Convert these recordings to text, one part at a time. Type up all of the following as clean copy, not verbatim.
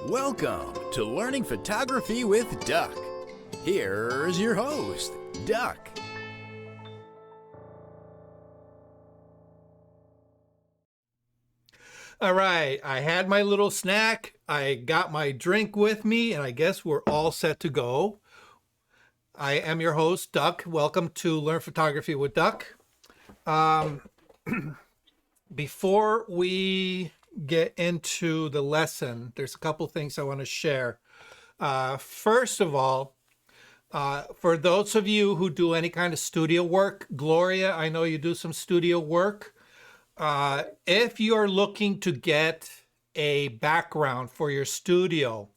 Welcome to Learning Photography with Duck. Here's your host, Duck. All right, I had my little snack, I got my drink with me, and I guess we're all set to go. I am your host, Duck. Welcome to Learn Photography with Duck. Before we get into the lesson, there's a couple things I want to share. First of all, for those of you who do any kind of studio work, Gloria, I know you do some studio work. If you're looking to get a background for your studio,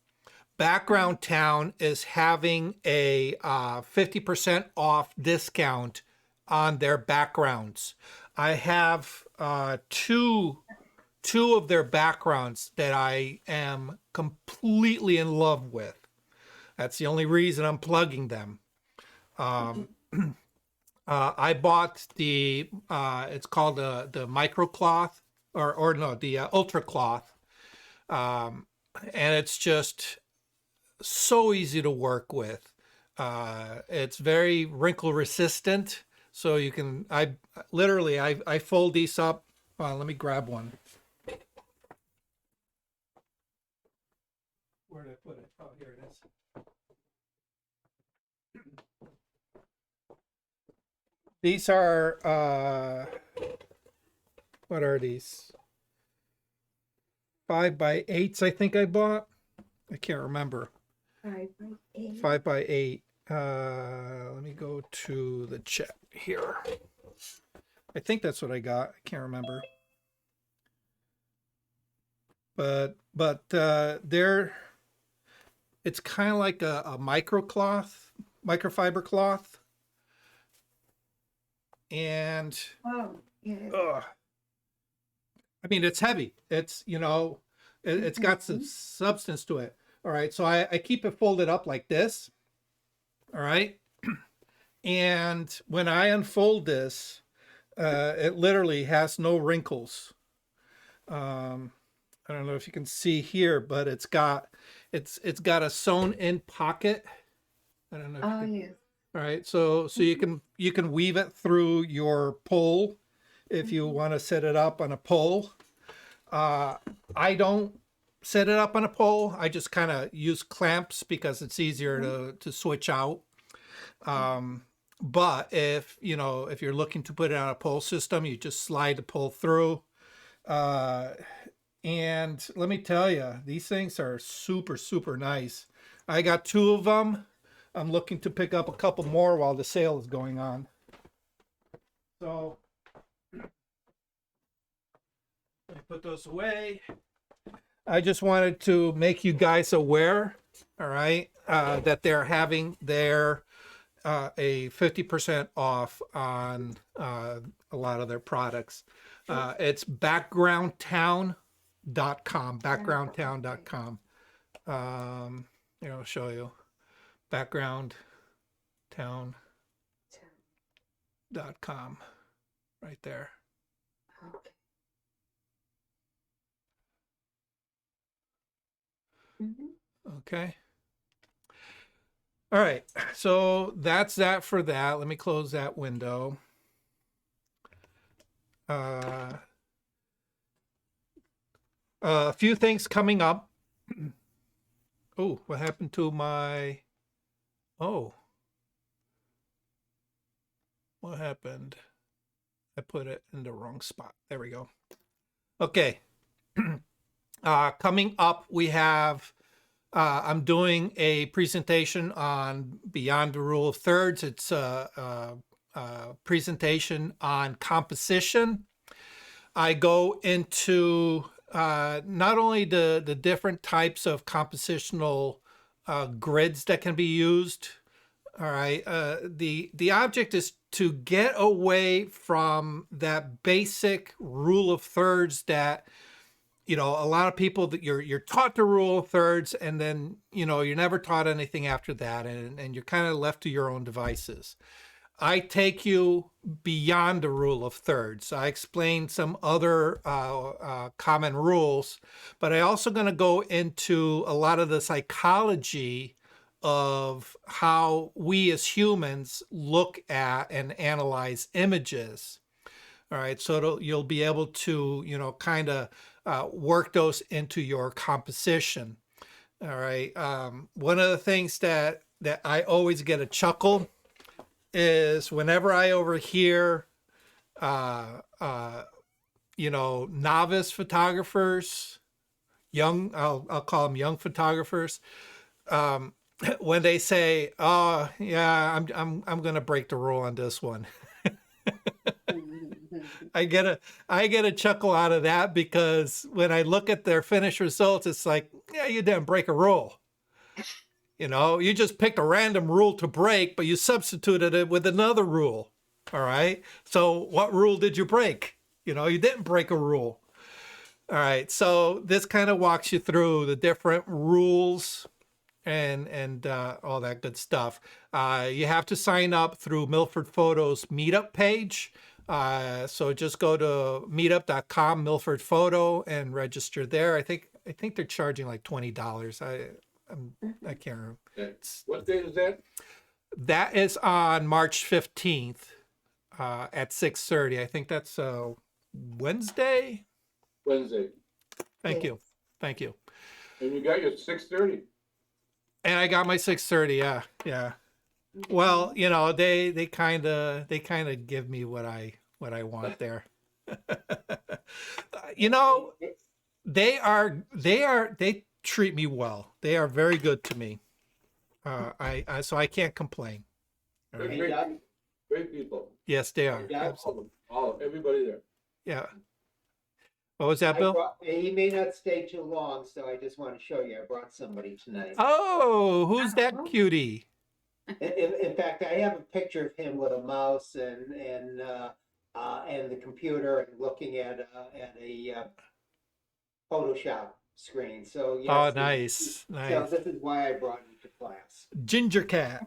Background Town is having a 50% off discount on their backgrounds. I have two of their backgrounds that I am completely in love with. That's the only reason I'm plugging them. I bought the it's called the micro cloth or no, the ultra cloth, and it's just so easy to work with. It's very wrinkle resistant, so you can I fold these up. Let me grab one. Where did I put it? Oh, here it is. These are, what are these? 5x8s, I think I bought. I can't remember. 5x8. 5x8. Let me go to the chat here. I think that's what I got. I can't remember. But it's kind of like a microfiber cloth. And Oh, yeah. I mean, it's heavy. It's, it's got some substance to it. All right. So I keep it folded up like this. All right. And when I unfold this, it literally has no wrinkles. I don't know if you can see here, but it's got a sewn in pocket. I don't know. Oh, yes. All right, so you can weave it through your pole if you want to set it up on a pole. I don't set it up on a pole. I just kind of use clamps because it's easier to switch out. But if you're looking to put it on a pole system, you just slide the pole through. And let me tell you, these things are super, super nice. I got two of them. I'm looking to pick up a couple more while the sale is going on. So let me put those away. I just wanted to make you guys aware, all right, that they're having a 50% off on a lot of their products. It's backgroundtown.com, backgroundtown.com. I'll show you. Backgroundtown.com right there. Okay. Mm-hmm. Okay. All right. So that's that for that. Let me close that window. A few things coming up. Oh, what happened to my... Oh, what happened? I put it in the wrong spot. There we go. Okay. Coming up, we have, I'm doing a presentation on Beyond the Rule of Thirds. It's a presentation on composition. I go into not only the different types of compositional grids that can be used. All right. The object is to get away from that basic rule of thirds that, a lot of people that you're taught the rule of thirds and then, you're never taught anything after that. And you're kind of left to your own devices. I take you beyond the rule of thirds. I explain some other common rules, but I also going to go into a lot of the psychology of how we as humans look at and analyze images. All right, so you'll be able to, kind of work those into your composition. All right. One of the things that I always get a chuckle is whenever I overhear, novice photographers, I'll call them young photographers, when they say, "Oh, yeah, I'm going to break the rule on this one." I get a chuckle out of that because when I look at their finished results, it's like, yeah, you didn't break a rule. You just picked a random rule to break, but you substituted it with another rule. All right. So what rule did you break? You didn't break a rule. All right. So this kind of walks you through the different rules and all that good stuff. You have to sign up through Milford Photo's meetup page. So just go to meetup.com, Milford Photo, and register there. I think they're charging like $20. I can't remember. What date is that? That is on March 15th at 6:30. I think that's Wednesday. Wednesday. Thank you. Thank you. And you got your 6:30? And I got my 6:30. Yeah. Yeah. Well, they kind of give me what I want there. They treat me well. They are very good to me. So I can't complain. All right. Great people. Yes, they are. Yeah, everybody there. Yeah. What was that, Bill? He may not stay too long, so I just want to show you. I brought somebody tonight. Oh, who's that cutie? In fact, I have a picture of him with a mouse and the computer and looking at a Photoshop screen. So yes. Oh, nice, nice. So this is why I brought him to class. Ginger cat,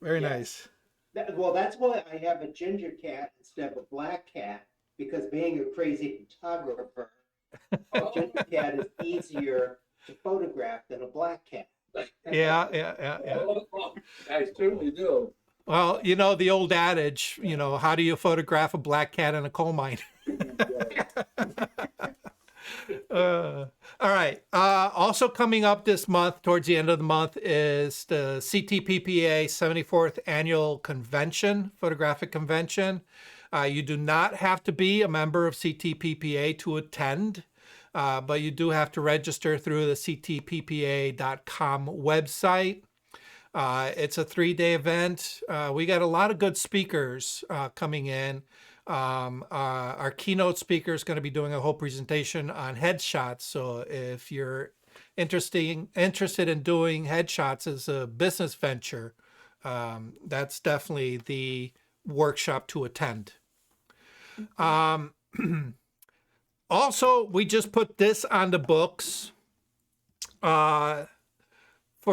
very Yes. nice. That's why I have a ginger cat instead of a black cat, because being a crazy photographer, a ginger cat is easier to photograph than a black cat. Yeah. I certainly do. Well, the old adage, how do you photograph a black cat in a coal mine? All right. Also coming up this month, towards the end of the month, is the CTPPA 74th Annual Convention, Photographic Convention. You do not have to be a member of CTPPA to attend, but you do have to register through the ctppa.com website. It's a 3-day event. We got a lot of good speakers coming in. Our keynote speaker is going to be doing a whole presentation on headshots. So if you're interested in doing headshots as a business venture, that's definitely the workshop to attend. Also, we just put this on the books. For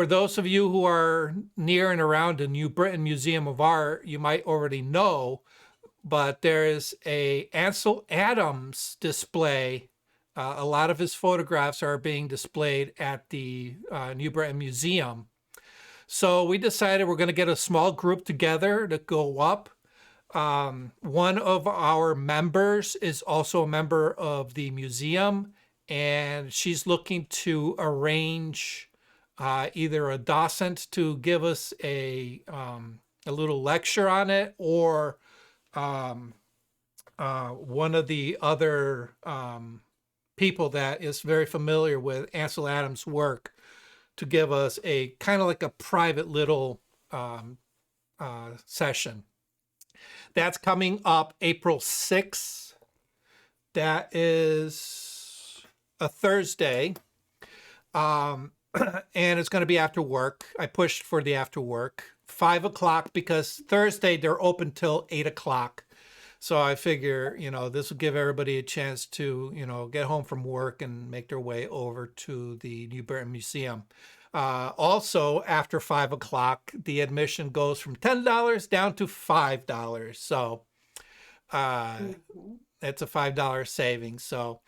those of you who are near and around the New Britain Museum of Art, you might already know, but there is a Ansel Adams display. A lot of his photographs are being displayed at the New Britain Museum. So we decided we're going to get a small group together to go up. One of our members is also a member of the museum, and she's looking to arrange either a docent to give us a little lecture on it, or one of the other people that is very familiar with Ansel Adams' work to give us a kind of like a private little session. That's coming up April 6th. That is a Thursday. And it's going to be after work. I pushed for the after work. 5 o'clock, because Thursday they're open till 8 o'clock. So I figure, this will give everybody a chance to, get home from work and make their way over to the New Britain Museum. Also, after 5 o'clock, the admission goes from $10 down to $5. So Mhm. it's a $5 savings. So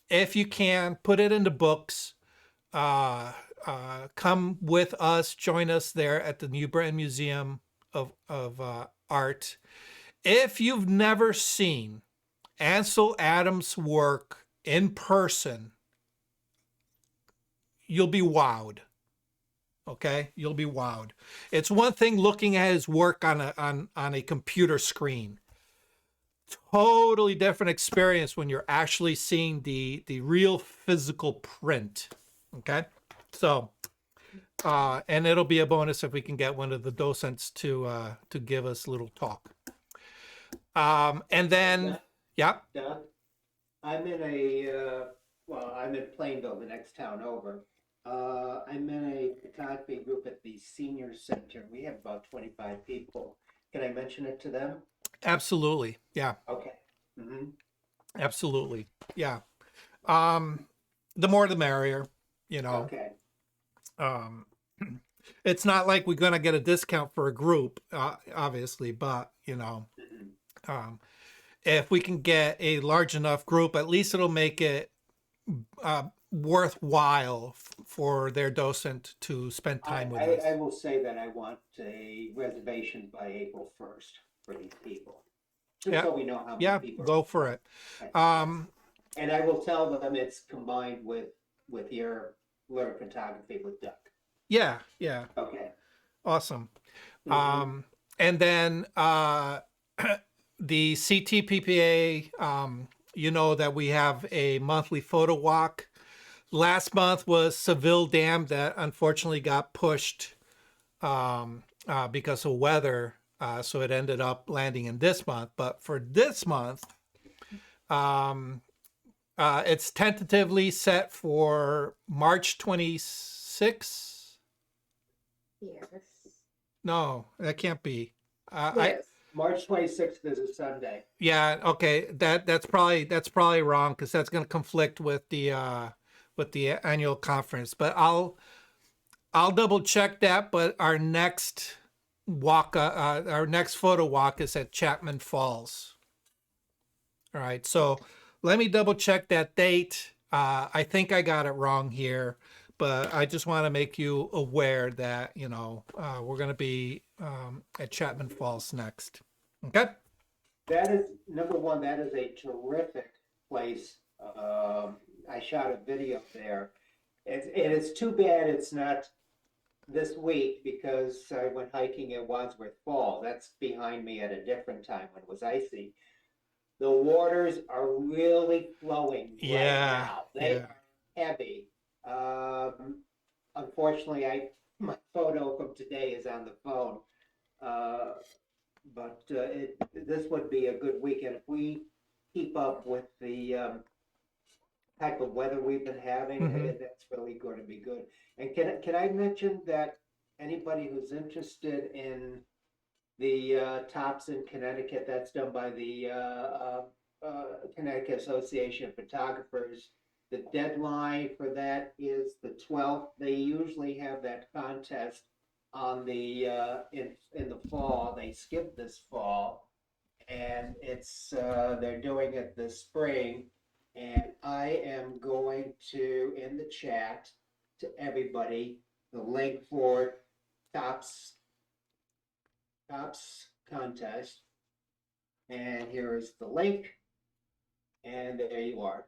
if you can, put it into books. Come with us, join us there at the New Britain Museum of Art. If you've never seen Ansel Adams' work in person, you'll be wowed. Okay, you'll be wowed. It's one thing looking at his work on a computer screen. Totally different experience when you're actually seeing the real physical print. Okay, so and it'll be a bonus if we can get one of the docents to give us a little talk. And then, yeah, Doug, I'm in Plainville, the next town over. I'm in a photography group at the senior center. We have about 25 people. Can I mention it to them? absolutely, yeah, Okay. Mm-hmm. absolutely, yeah. The more the merrier, you know. Okay. Um, it's not like we're gonna get a discount for a group, obviously, but you know, if we can get a large enough group, at least it'll make it worthwhile for their docent to spend time with us. I will say that I want a reservation by April 1st for these people. Just Yeah. so we know how many Yeah, people. go for it. And I will tell them it's combined with your learn photography with Duck. Yeah, yeah, Okay. awesome. Mhm. And then the CTPPA, you know that we have a monthly photo walk. Last month was Seville Dam that unfortunately got pushed because of weather. So it ended up landing in this month. But for this month, it's tentatively set for March 26th. Yes. No, that can't be. Yes. March 26th is a Sunday. Yeah, okay. That's probably wrong because that's going to conflict with the annual conference. But I'll double check that. But our next our next photo walk is at Chapman Falls. All right, so let me double check that date. I think I got it wrong here, but I just want to make you aware that we're going to be at Chapman Falls next. Okay. That is, number one, that is a terrific place. I shot a video there. And it's too bad it's not this week because I went hiking at Wadsworth Falls. That's behind me at a different time when it was icy. The waters are really flowing right Yeah, now. They yeah. are heavy. Unfortunately, my photo from today is on the phone. But this would be a good weekend if we keep up with the type of weather we've been having. Mhm. That's really going to be good. And can I mention that anybody who's interested in the tops in Connecticut, that's done by the Connecticut Association of Photographers. The deadline for that is the 12th. They usually have that contest on the in the fall. They skip this fall, and it's they're doing it this spring. And I am going to in the chat to everybody the link for tops contest. And here is the link. And there you are.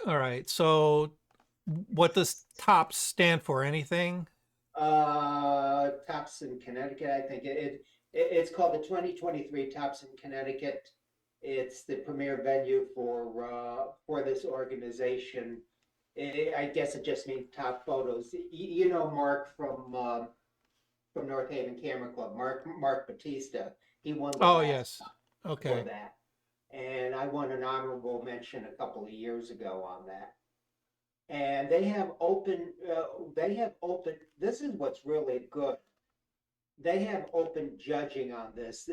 All right. So, what does TOPS stand for? Anything? Tops in Connecticut, I think it's called the 2023 Tops in Connecticut. It's the premier venue for this organization. I guess it just means top photos. You know Mark from North Haven Camera Club, Mark Batista. He won the Oh, last yes. for Okay. that. And I won an honorable mention a couple of years ago on that. And they have open, this is what's really good. They have open judging on this.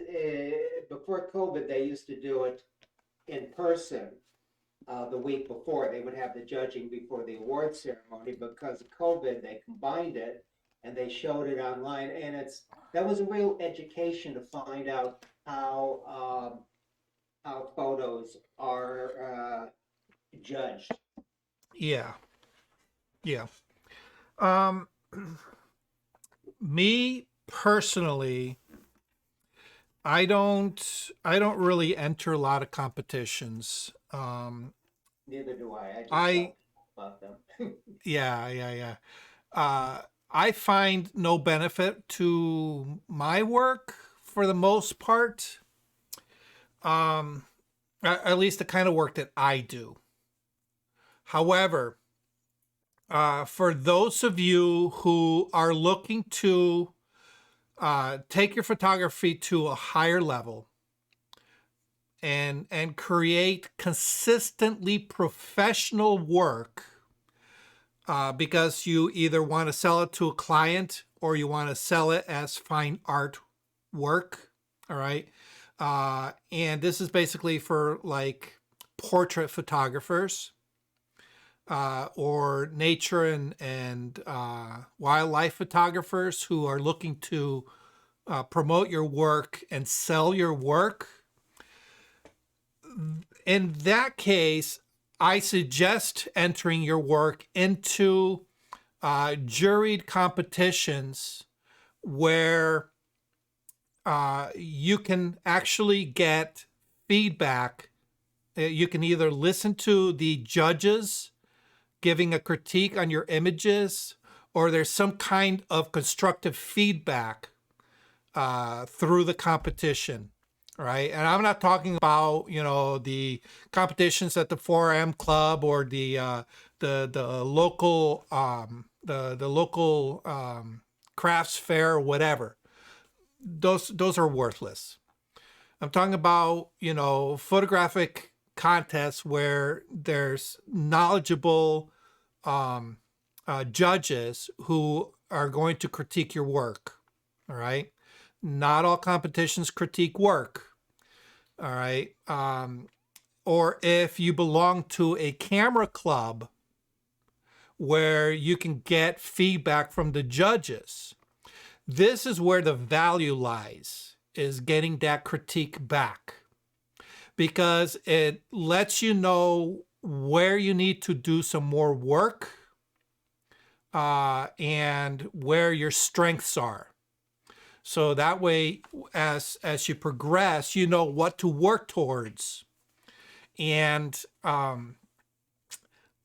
Before COVID, they used to do it in person. the week before. They would have the judging before the award ceremony. Because of COVID, they combined it and they showed it online. And that was a real education to find out how photos are judged. Yeah. Yeah. Um, me personally, I don't really enter a lot of competitions. Neither do I. I just I talk about them. yeah. I find no benefit to my work for the most part. At least the kind of work that I do. However, for those of you who are looking to take your photography to a higher level and create consistently professional work, because you either want to sell it to a client or you want to sell it as fine art work. All right. And this is basically for like portrait photographers, or nature and wildlife photographers who are looking to promote your work and sell your work. In that case, I suggest entering your work into juried competitions where you can actually get feedback. You can either listen to the judges giving a critique on your images, or there's some kind of constructive feedback through the competition. Right. And I'm not talking about, the competitions at the 4M Club or the local crafts fair or whatever. Those are worthless. I'm talking about, photographic contests where there's knowledgeable judges who are going to critique your work. All right. Not all competitions critique work. All right. Or if you belong to a camera club where you can get feedback from the judges, this is where the value lies, is getting that critique back, because it lets you know where you need to do some more work, and where your strengths are. So that way, as you progress, you know what to work towards. And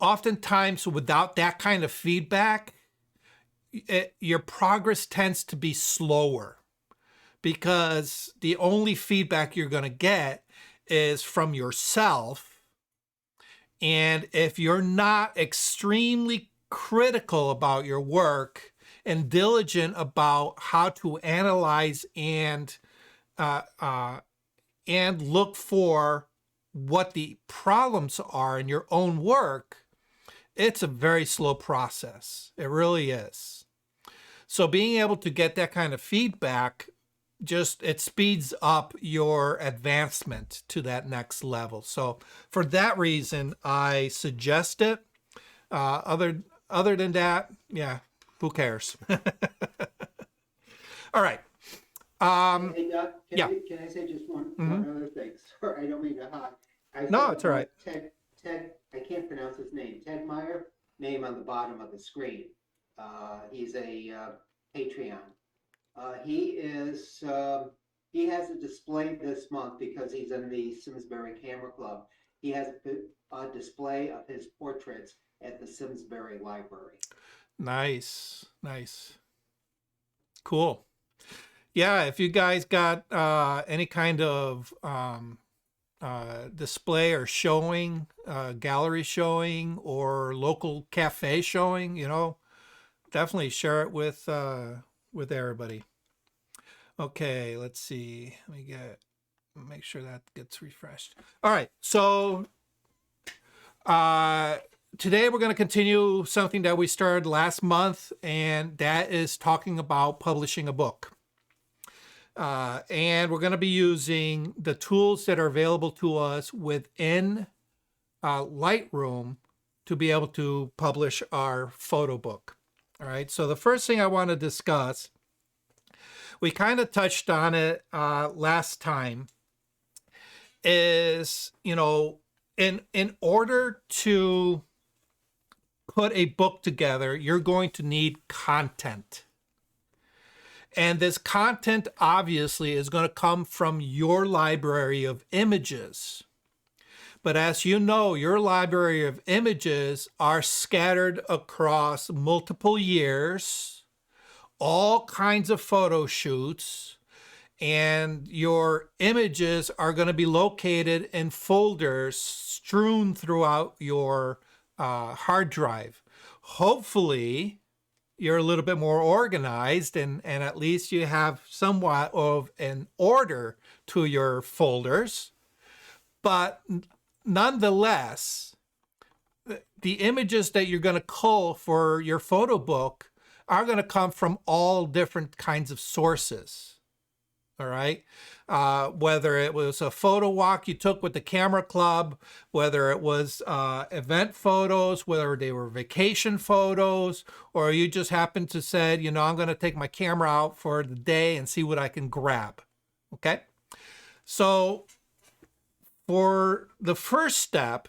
oftentimes, without that kind of feedback, your progress tends to be slower, because the only feedback you're going to get is from yourself. And if you're not extremely critical about your work and diligent about how to analyze and look for what the problems are in your own work, it's a very slow process. It really is. So being able to get that kind of feedback, it speeds up your advancement to that next level. So for that reason, I suggest it. Other than that, yeah, who cares? All right. Hey, Doug, yeah. Can I say just one Mhm. other thing? Sorry, I don't mean to hog. No, it's all right. Ted, I can't pronounce his name. Ted Meyer, name on the bottom of the screen. He's a Patreon. He has a display this month because he's in the Simsbury Camera Club. He has a display of his portraits at the Simsbury Library. Nice. Cool. Yeah, if you guys got any kind of display or showing, gallery showing, or local cafe showing, definitely share it with everybody. Okay, let's see. Let me make sure that gets refreshed. All right, so today we're going to continue something that we started last month, and that is talking about publishing a book. And we're going to be using the tools that are available to us within Lightroom to be able to publish our photo book. All right, so the first thing I want to discuss, we kind of touched on it last time, is, you know, in order to put a book together, you're going to need content. And this content obviously is going to come from your library of images. But as you know, your library of images are scattered across multiple years, all kinds of photo shoots, and your images are going to be located in folders strewn throughout your hard drive. Hopefully, you're a little bit more organized and at least you have somewhat of an order to your folders. But nonetheless, the images that you're going to cull for your photo book are going to come from all different kinds of sources. All right. Whether it was a photo walk you took with the camera club, whether it was event photos, whether they were vacation photos, or you just happened to say, you know, I'm going to take my camera out for the day and see what I can grab. Okay. So for the first step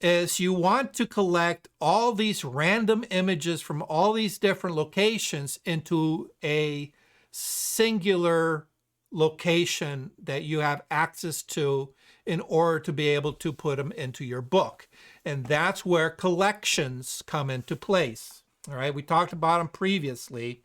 is you want to collect all these random images from all these different locations into a singular location that you have access to in order to be able to put them into your book. And that's where collections come into place. All right, we talked about them previously,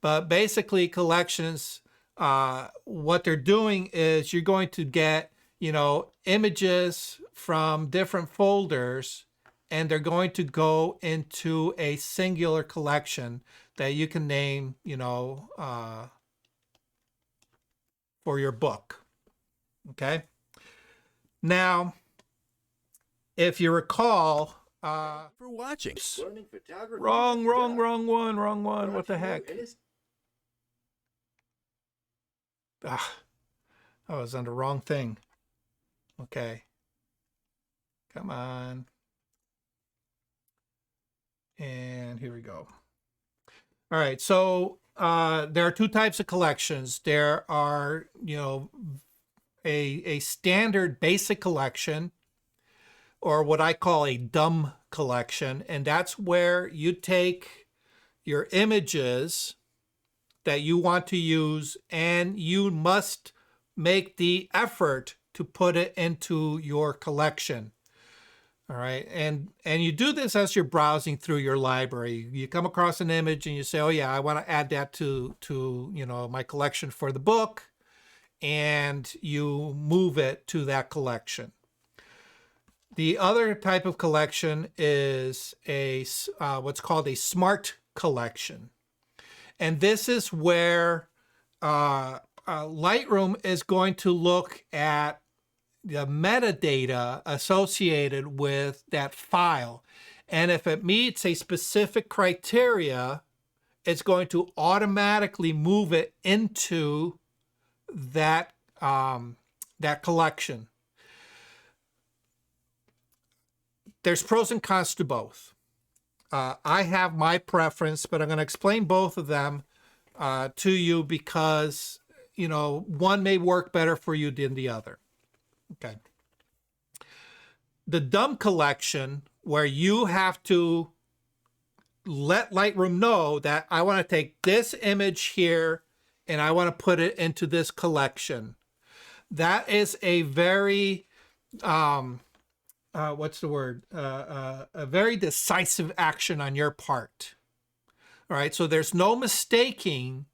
but basically collections, what they're doing is you're going to get, you know, images from different folders, and they're going to go into a singular collection that you can name, you know, for your book. Okay. Now, if you recall, For watching. Learning photography. wrong one. What the heck? I was on the wrong thing. Okay. Come on. And here we go. All right. So there are two types of collections. There are, you know, a standard basic collection, or what I call a dumb collection. And that's where you take your images that you want to use and you must make the effort to put it into your collection. All right. And you do this as you're browsing through your library. You come across an image and you say, oh yeah, I want to add that to you know, my collection for the book. And you move it to that collection. The other type of collection is a what's called a smart collection. And this is where Lightroom is going to look at the metadata associated with that file. And if it meets a specific criteria, it's going to automatically move it into that, that collection. There's pros and cons to both. I have my preference, but I'm going to explain both of them to you because, you know, one may work better for you than the other. Okay. The dumb collection, where you have to let Lightroom know that I want to take this image here and I want to put it into this collection. That is a very, what's the word? A very decisive action on your part. All right. So there's no mistaking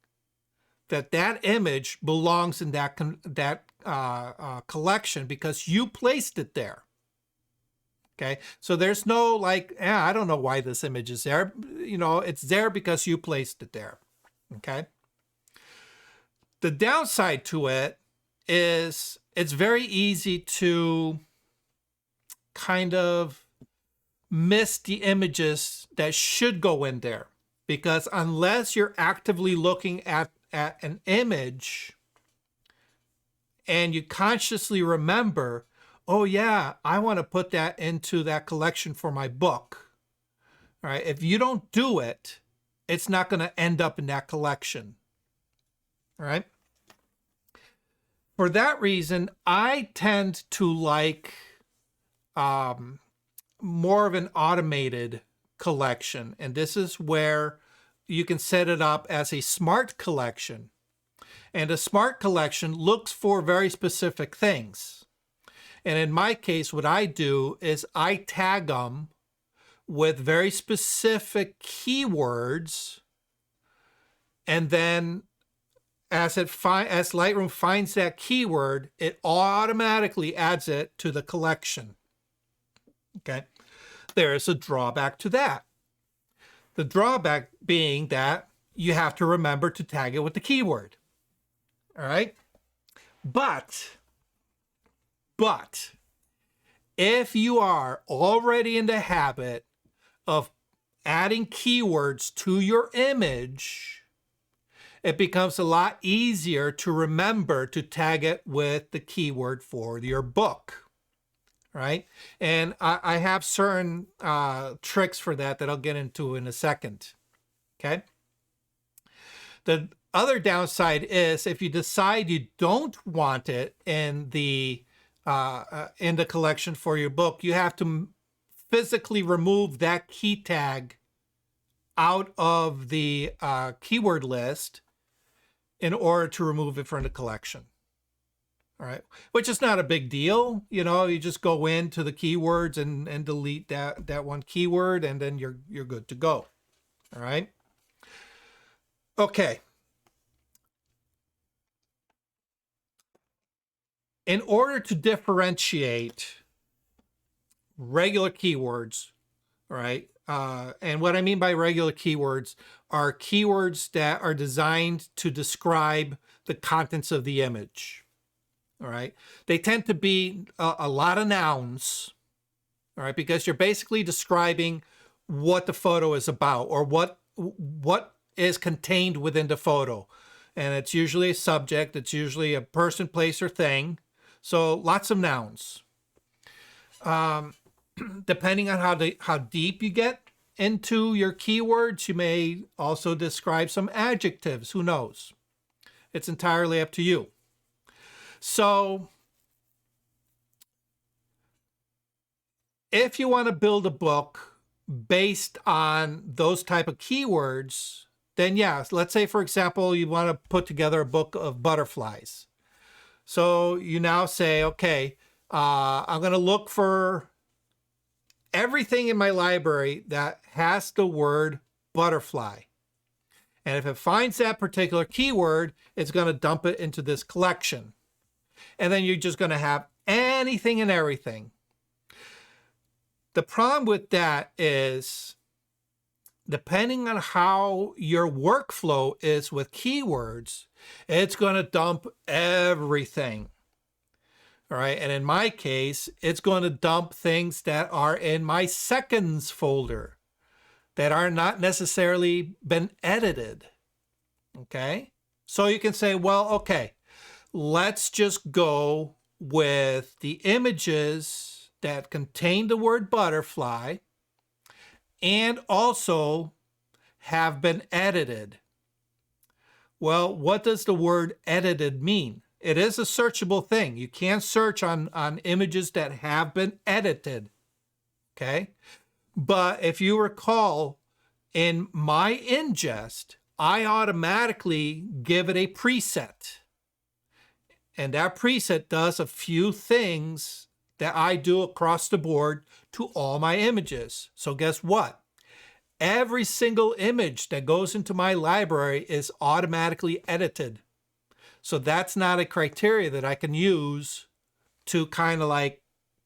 that that image belongs in that collection because you placed it there. Okay. So there's no like, I don't know why this image is there. You know, it's there because you placed it there. Okay. The downside to it is it's very easy to kind of miss the images that should go in there, because unless you're actively looking at an image and you consciously remember, oh yeah, I want to put that into that collection for my book. All right. If you don't do it, it's not going to end up in that collection. All right. For that reason, I tend to like more of an automated collection. And this is where you can set it up as a smart collection. And a smart collection looks for very specific things. And in my case, what I do is I tag them with very specific keywords. And then as Lightroom finds that keyword, it automatically adds it to the collection. Okay. There is a drawback to that. The drawback being that you have to remember to tag it with the keyword. All right. But if you are already in the habit of adding keywords to your image, it becomes a lot easier to remember to tag it with the keyword for your book. Right? And I have certain tricks for that I'll get into in a second. Okay. The other downside is if you decide you don't want it in the collection for your book, you have to physically remove that key tag out of the keyword list in order to remove it from the collection. All right, which is not a big deal. You know, you just go into the keywords and delete that one keyword, and then you're good to go. All right. Okay. In order to differentiate regular keywords, all right, and what I mean by regular keywords are keywords that are designed to describe the contents of the image. All right. They tend to be a lot of nouns. All right. Because you're basically describing what the photo is about or what is contained within the photo. And it's usually a subject. It's usually a person, place, or thing. So lots of nouns. Depending on how deep you get into your keywords, you may also describe some adjectives. Who knows? It's entirely up to you. So if you want to build a book based on those type of keywords, then yeah, let's say, for example, you want to put together a book of butterflies. So you now say, okay, I'm going to look for everything in my library that has the word butterfly. And if it finds that particular keyword, it's going to dump it into this collection. And then you're just going to have anything and everything. The problem with that is, depending on how your workflow is with keywords, it's going to dump everything. All right. And in my case, it's going to dump things that are in my seconds folder that are not necessarily been edited. Okay. So you can say, well, okay, let's just go with the images that contain the word butterfly and also have been edited. Well, what does the word edited mean? It is a searchable thing. You can search on images that have been edited. Okay. But if you recall, in my ingest, I automatically give it a preset. And that preset does a few things that I do across the board to all my images. So guess what? Every single image that goes into my library is automatically edited. So that's not a criteria that I can use to kind of like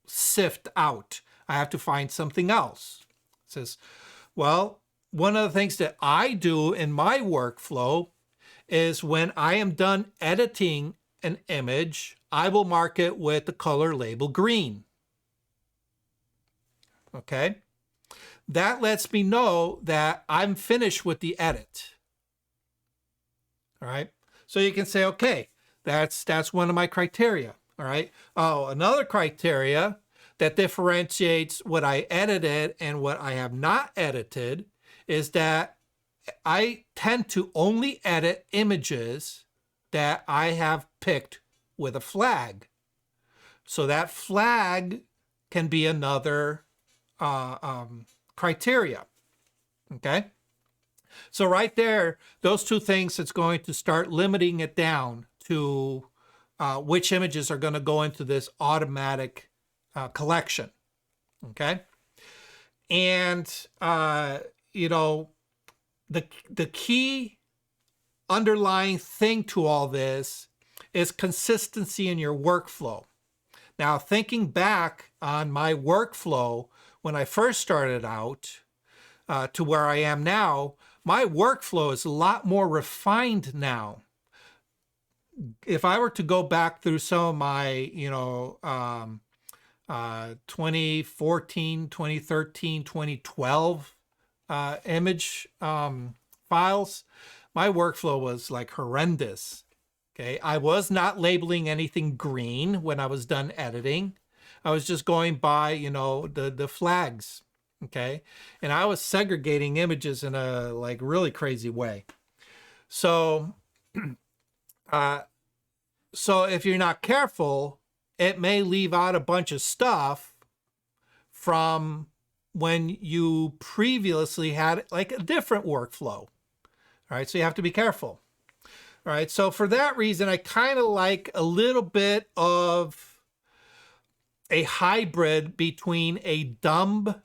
sift out. I have to find something else. It says, well, one of the things that I do in my workflow is when I am done editing an image, I will mark it with the color label green. Okay. That lets me know that I'm finished with the edit. All right. So you can say, okay, that's one of my criteria. All right. Oh, another criteria that differentiates what I edited and what I have not edited is that I tend to only edit images that I have picked with a flag. So that flag can be another criteria. Okay. So right there, those two things, it's going to start limiting it down to which images are going to go into this automatic collection. Okay. And, you know, the key underlying thing to all this is consistency in your workflow. Now, thinking back on my workflow when I first started out to where I am now, my workflow is a lot more refined now. If I were to go back through some of my, 2014, 2013, 2012 image files, my workflow was like horrendous. Okay, I was not labeling anything green when I was done editing. I was just going by, the flags. Okay, and I was segregating images in a like really crazy way. So, so if you're not careful, it may leave out a bunch of stuff from when you previously had like a different workflow. All right, so you have to be careful. All right, so for that reason, I kind of like a little bit of a hybrid between a dumb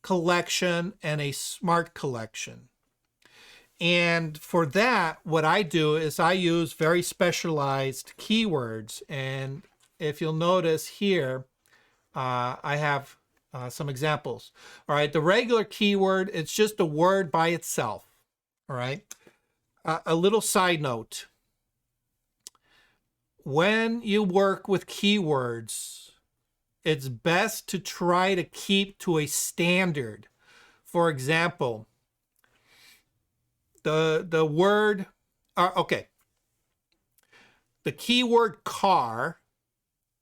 collection and a smart collection. And for that, what I do is I use very specialized keywords. And if you'll notice here, I have some examples. All right, the regular keyword, it's just a word by itself. All right. A little side note. When you work with keywords, it's best to try to keep to a standard. For example, the word, okay. The keyword car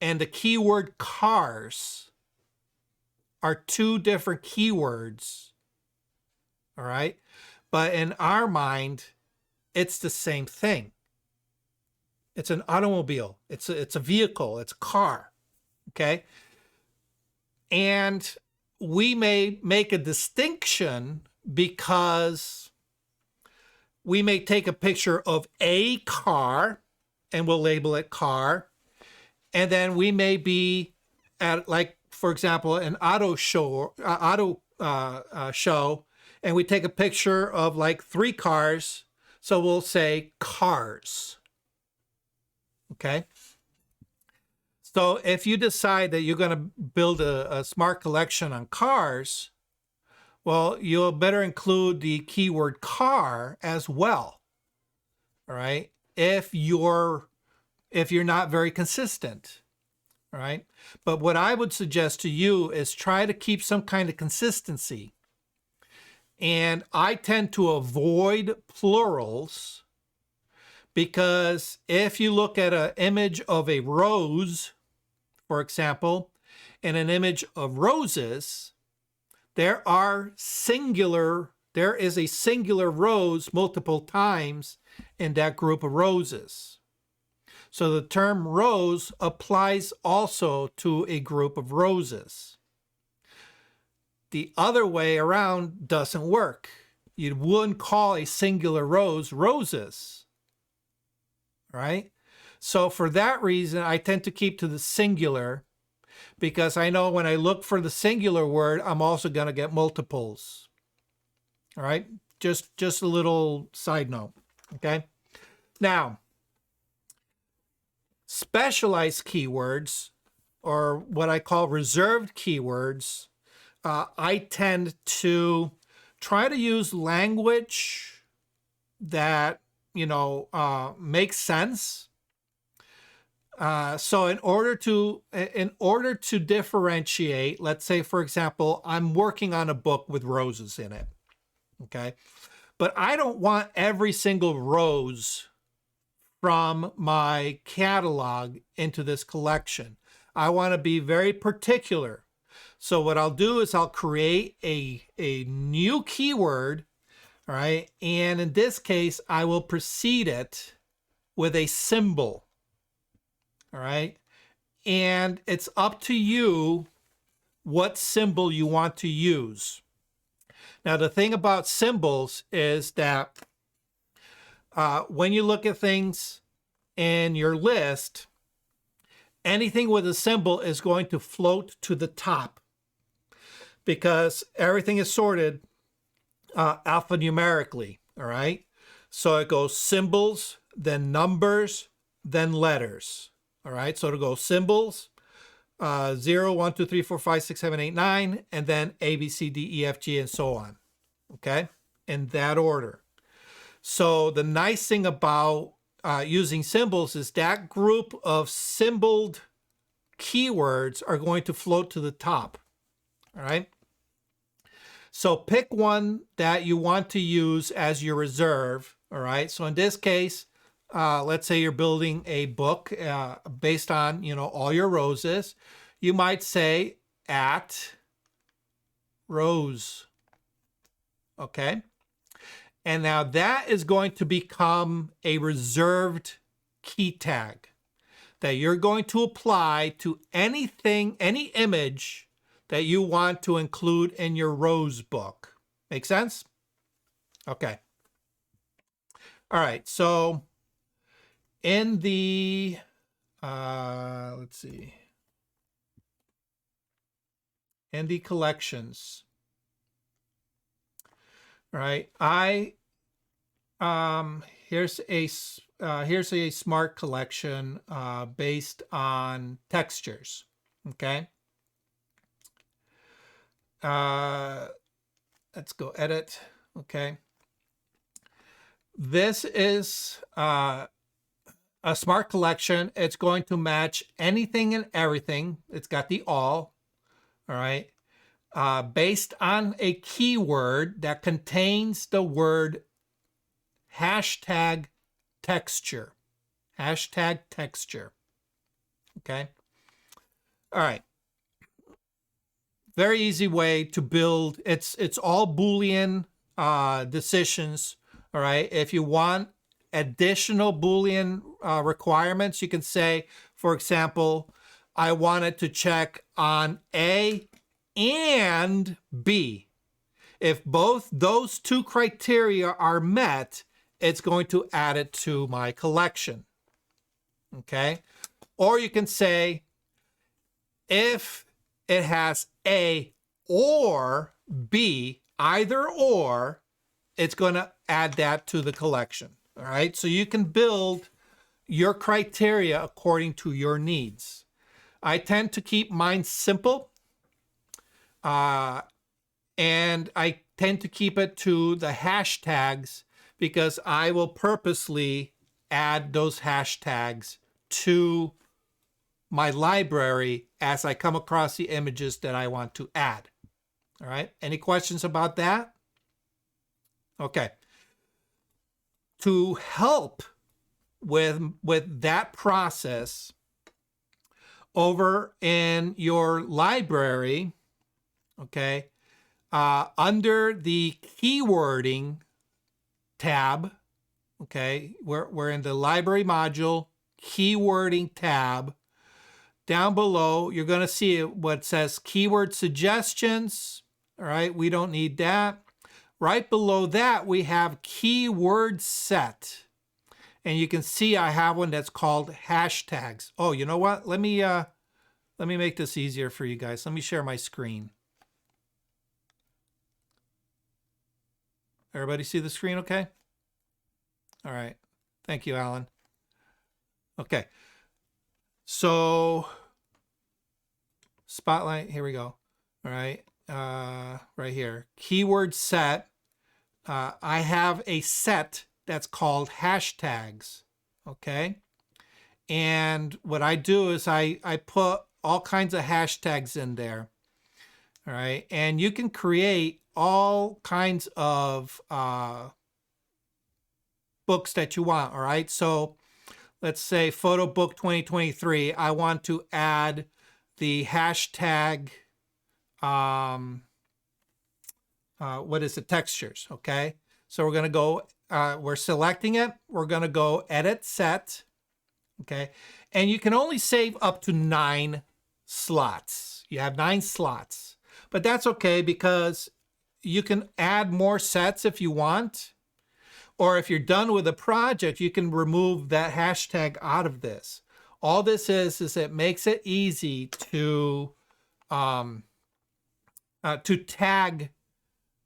and the keyword cars are two different keywords. All right. But in our mind, it's the same thing. It's an automobile. It's a vehicle. It's a car. Okay. And we may make a distinction because we may take a picture of a car and we'll label it car. And then we may be at, like, for example, an auto show, and we take a picture of like 3 cars. So we'll say cars. Okay. So if you decide that you're going to build a smart collection on cars, well, you'll better include the keyword car as well. All right. If you're not very consistent. All right. But what I would suggest to you is try to keep some kind of consistency. And I tend to avoid plurals because if you look at an image of a rose, for example, and an image of roses, there is a singular rose multiple times in that group of roses. So the term rose applies also to a group of roses. The other way around doesn't work. You wouldn't call a singular rose roses, right? So for that reason, I tend to keep to the singular because I know when I look for the singular word, I'm also going to get multiples. All right? Just a little side note, okay? Now, specialized keywords, or what I call reserved keywords, I tend to try to use language that, makes sense. So in order to differentiate, let's say, for example, I'm working on a book with roses in it. Okay. But I don't want every single rose from my catalog into this collection. I want to be very particular. So what I'll do is I'll create a new keyword, all right? And in this case, I will precede it with a symbol, all right? And it's up to you what symbol you want to use. Now, the thing about symbols is that when you look at things in your list, anything with a symbol is going to float to the top because everything is sorted alphanumerically, all right? So it goes symbols, then numbers, then letters, all right? So it'll go symbols, 0, 1, 2, 3, 4, 5, 6, 7, 8, 9, and then A, B, C, D, E, F, G, and so on, okay? In that order. So the nice thing about using symbols is that group of symboled keywords are going to float to the top, all right? So pick one that you want to use as your reserve, all right? So in this case, let's say you're building a book based on, you know, all your roses. You might say at rose, okay? And now that is going to become a reserved key tag that you're going to apply to anything, any image that you want to include in your rose book. Make sense? Okay. All right, so in the, let's see, in the collections, right? Here's a smart collection based on textures. Okay. Let's go edit. Okay. This is a smart collection. It's going to match anything and everything. It's got the all right. Based on a keyword that contains the word hashtag texture. Hashtag texture. Okay. All right. Very easy way to build. It's all Boolean decisions. All right. If you want additional Boolean requirements, you can say, for example, I wanted to check on A and B. If both those two criteria are met, it's going to add it to my collection. Okay. Or you can say, if it has A or B, either or, it's going to add that to the collection. All right. So you can build your criteria according to your needs. I tend to keep mine simple. And I tend to keep it to the hashtags because I will purposely add those hashtags to my library as I come across the images that I want to add. All right. Any questions about that? Okay. To help with that process, over in your library, okay, under the keywording tab, okay, we're in the library module, keywording tab. Down below, you're going to see what says keyword suggestions. All right, we don't need that. Right below that, we have keyword set. And you can see I have one that's called hashtags. Oh, you know what? Let me make this easier for you guys. Let me share my screen. Everybody see the screen okay? All right. Thank you, Alan. Okay. So, spotlight, here we go. All right. Right here. Keyword set. I have a set that's called hashtags. Okay. And what I do is I put all kinds of hashtags in there. All right. And you can create all kinds of books that you want. All right. So let's say photo book 2023, I want to add the hashtag, what is it, textures, okay? So we're gonna go, we're selecting it, we're gonna go edit set, okay? And you can only save up to 9 slots. You have 9 slots, but that's okay because you can add more sets if you want, or if you're done with a project, you can remove that hashtag out of this. All this is it makes it easy to tag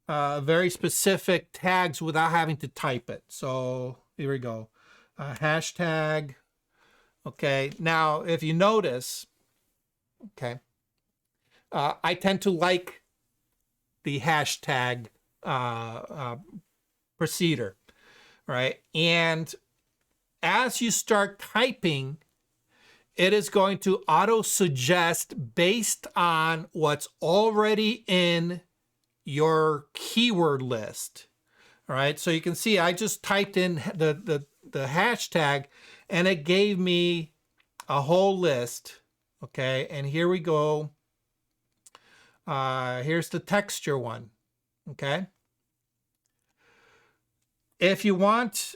very specific tags without having to type it. So here we go, hashtag. Okay, now if you notice, okay, I tend to like the hashtag procedure, right? And as you start typing, it is going to auto suggest based on what's already in your keyword list. All right, so you can see I just typed in the hashtag and it gave me a whole list. Okay, and here we go. Here's the texture one. Okay, if you want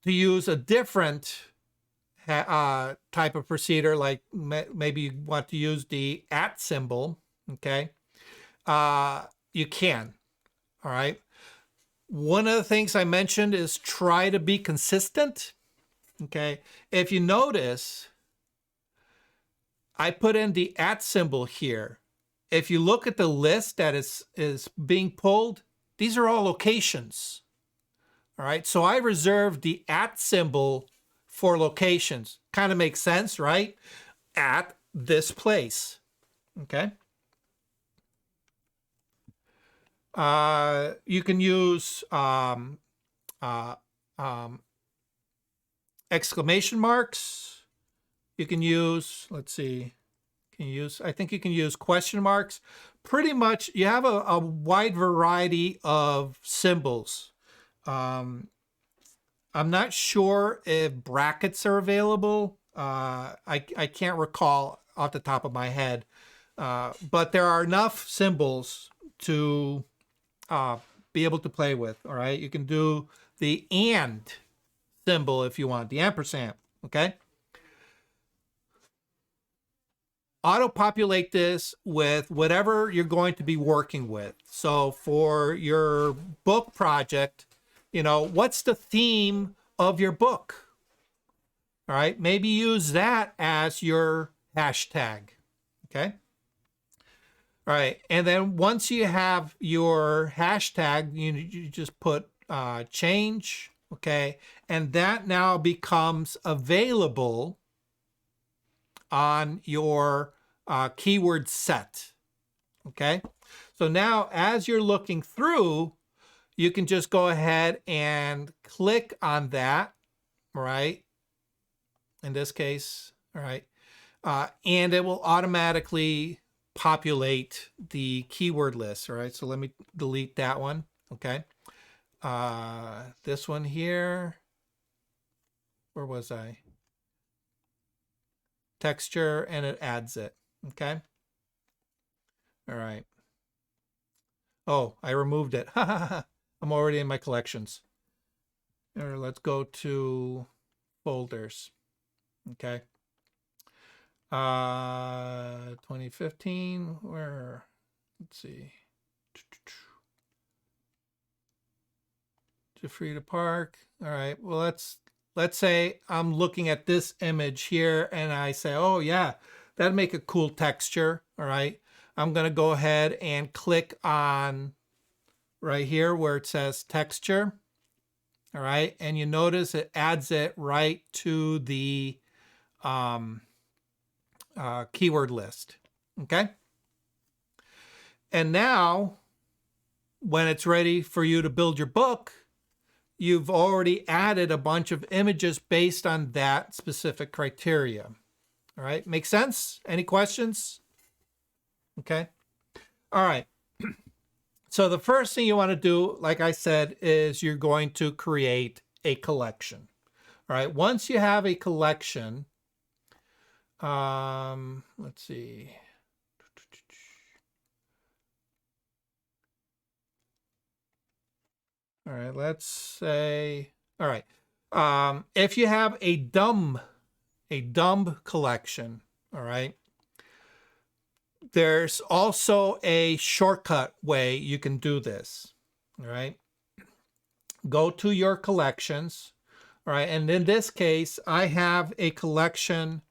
to use a different type of procedure, like maybe you want to use the @ symbol, okay, you can. All right. One of the things I mentioned is try to be consistent. Okay. If you notice, I put in the @ symbol here. If you look at the list that is being pulled, these are all locations. All right. So I reserved the @ symbol for locations. Kind of makes sense, right? At this place. Okay. You can use exclamation marks. You can use, let's see, I think you can use question marks. Pretty much, you have a wide variety of symbols. I'm not sure if brackets are available. I can't recall off the top of my head, but there are enough symbols to be able to play with. All right, you can do the and symbol if you want, the ampersand. Okay. Auto-populate this with whatever you're going to be working with. So for your book project, you know, what's the theme of your book? All right, maybe use that as your hashtag. Okay. All right, and then once you have your hashtag, you just put change, okay, and that now becomes available on your keyword set, okay? So now as you're looking through, you can just go ahead and click on that, right? In this case, all right, and it will automatically populate the keyword list. All right, so let me delete that one. Okay, this one here, where was I? Texture, and it adds it. Okay, all right. Oh, I removed it. I'm already in my collections. Or let's go to folders. Okay. 2015, where, let's see. Jafrida Park. All right. Well, let's say I'm looking at this image here and I say, oh yeah, that'd make a cool texture. All right. I'm going to go ahead and click on right here where it says texture. All right. And you notice it adds it right to the keyword list. Okay. And now when it's ready for you to build your book, you've already added a bunch of images based on that specific criteria. All right. Make sense? Any questions? Okay. All right. So the first thing you want to do, like I said, is you're going to create a collection. All right, once you have a collection, let's see. All right, let's say, all right. If you have a dumb collection, all right, there's also a shortcut way you can do this. All right, go to your collections. All right, and in this case, I have a collection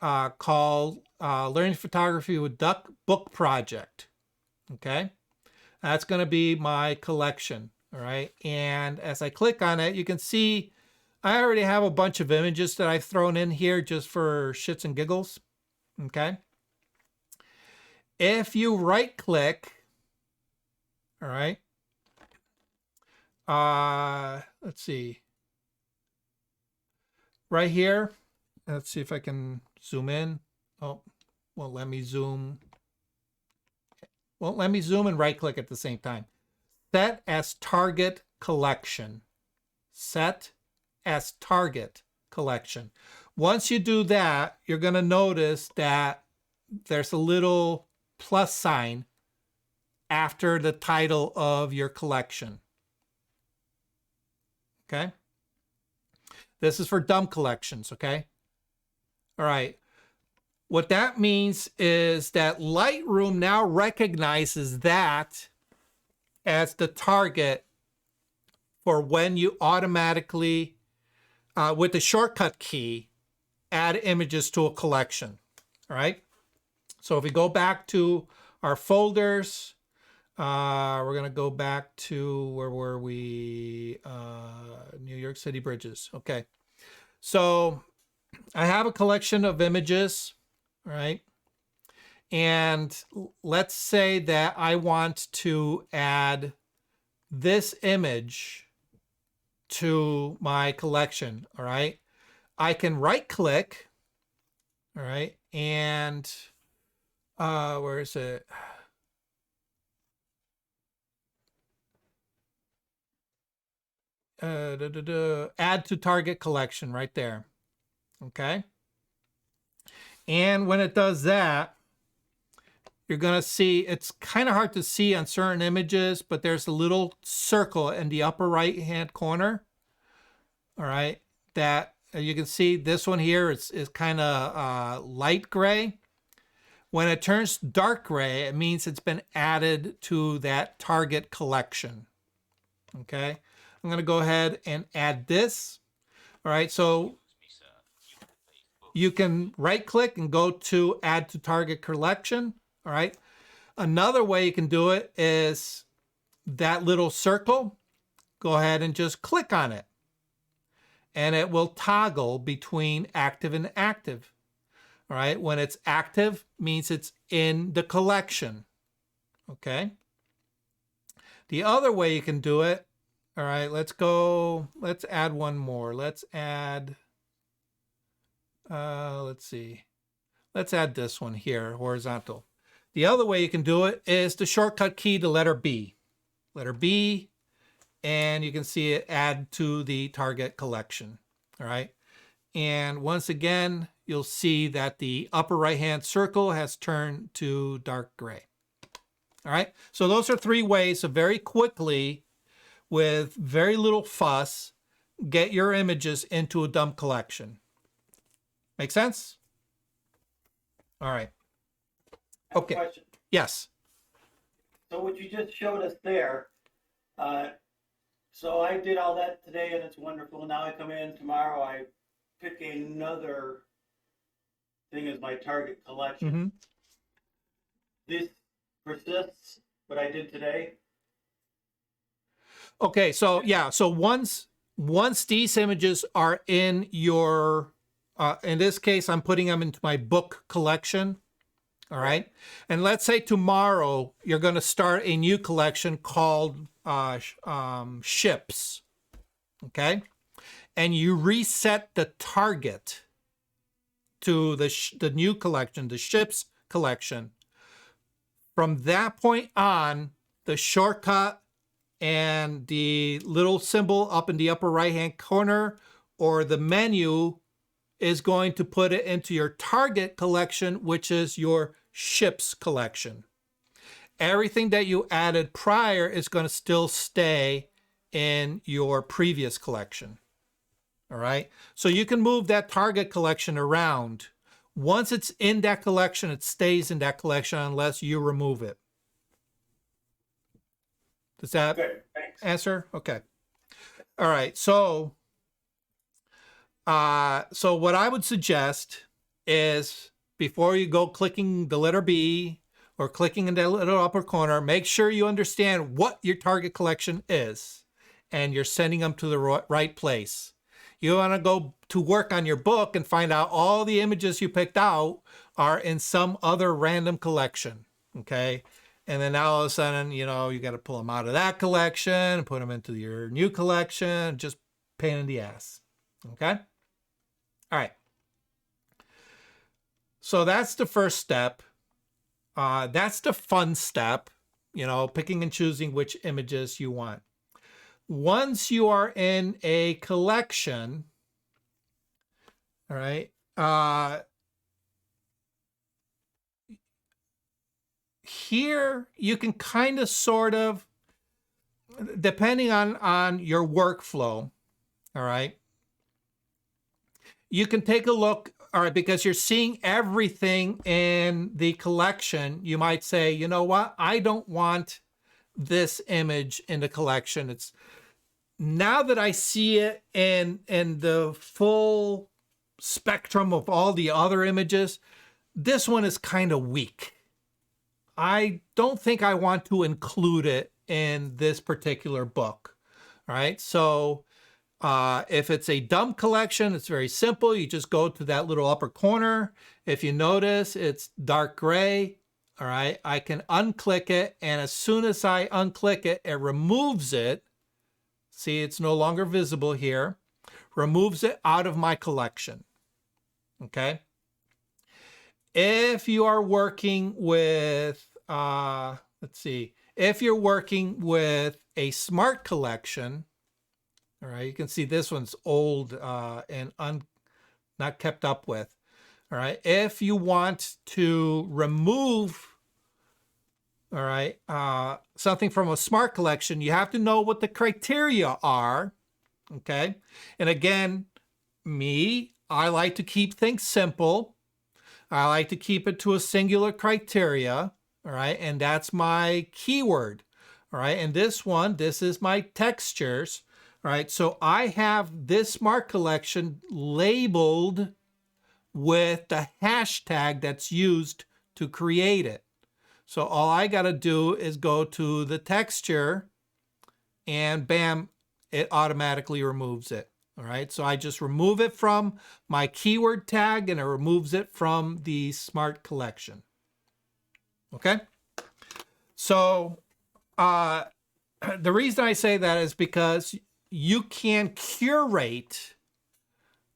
called Learning Photography with Duck Book Project. Okay, that's going to be my collection. All right, and as I click on it, you can see I already have a bunch of images that I've thrown in here just for shits and giggles. Okay, if you right click, all right, let's see, right here, let's see if I can zoom in. Oh, won't let me zoom. Won't let me zoom and right click at the same time. Set as target collection. Set as target collection. Once you do that, you're going to notice that there's a little plus sign after the title of your collection. Okay? This is for dumb collections, okay? All right. What that means is that Lightroom now recognizes that as the target for when you automatically, with the shortcut key, add images to a collection. All right. So if we go back to our folders, we're going to go back to, where were we? New York City bridges. Okay. So I have a collection of images, right? And let's say that I want to add this image to my collection, all right? I can right click, all right? And where is it? Add to target collection right there, okay? And when it does that, you're going to see, it's kind of hard to see on certain images, but there's a little circle in the upper right hand corner. All right, that you can see this one here is kind of light gray. When it turns dark gray, it means it's been added to that target collection. Okay, I'm going to go ahead and add this. All right, so you can right click and go to add to target collection. All right. Another way you can do it is that little circle. Go ahead and just click on it. And it will toggle between active and active. All right. When it's active, means it's in the collection. Okay. The other way you can do it. All right. Let's add one more. Let's add, let's see. Let's add this one here, horizontal. The other way you can do it is the shortcut key, the letter B. Letter B, and you can see it add to the target collection. All right. And once again, you'll see that the upper right-hand circle has turned to dark gray. All right. So those are 3 ways to very quickly, with very little fuss, get your images into a dumb collection. Make sense? All right. Okay. Question. Yes. So what you just showed us there, so I did all that today and it's wonderful. Now I come in tomorrow, I pick another thing as my target collection. Mm-hmm. This persists, what I did today. Okay, so yeah, so once these images are in your, in this case, I'm putting them into my book collection. All right. And let's say tomorrow you're going to start a new collection called ships. Okay. And you reset the target to the new collection, the ships collection. From that point on, the shortcut and the little symbol up in the upper right hand corner or the menu is going to put it into your target collection, which is your ships collection. Everything that you added prior is going to still stay in your previous collection. All right. So you can move that target collection around. Once it's in that collection, it stays in that collection unless you remove it. Does that Good, thanks. answer? Okay. All right. So what I would suggest is before you go clicking the letter B or clicking in that little upper corner, make sure you understand what your target collection is and you're sending them to the right place. You want to go to work on your book and find out all the images you picked out are in some other random collection, okay? And then now all of a sudden, you know, you got to pull them out of that collection, put them into your new collection, just pain in the ass, okay? All right. So that's the first step. That's the fun step, you know, picking and choosing which images you want. Once you are in a collection, all right, here you can kind of sort of, depending on your workflow, all right, you can take a look, all right, because you're seeing everything in the collection. You might say, you know what, I don't want this image in the collection. It's now that I see it in the full spectrum of all the other images, this one is kind of weak. I don't think I want to include it in this particular book. All right. So if it's a dump collection, it's very simple. You just go to that little upper corner. If you notice, it's dark gray. All right. I can unclick it. And as soon as I unclick it, it removes it. See, it's no longer visible here. Removes it out of my collection. Okay. If you are working with, let's see, if you're working with a smart collection, all right, you can see this one's old and not kept up with. All right. If you want to remove, all right, something from a smart collection, you have to know what the criteria are. Okay. And again, I like to keep things simple. I like to keep it to a singular criteria. All right. And that's my keyword. All right. And this is my textures. All right. So I have this smart collection labeled with the hashtag that's used to create it. So all I got to do is go to the texture and bam, it automatically removes it. All right. So I just remove it from my keyword tag and it removes it from the smart collection. Okay. So the reason I say that is because you can curate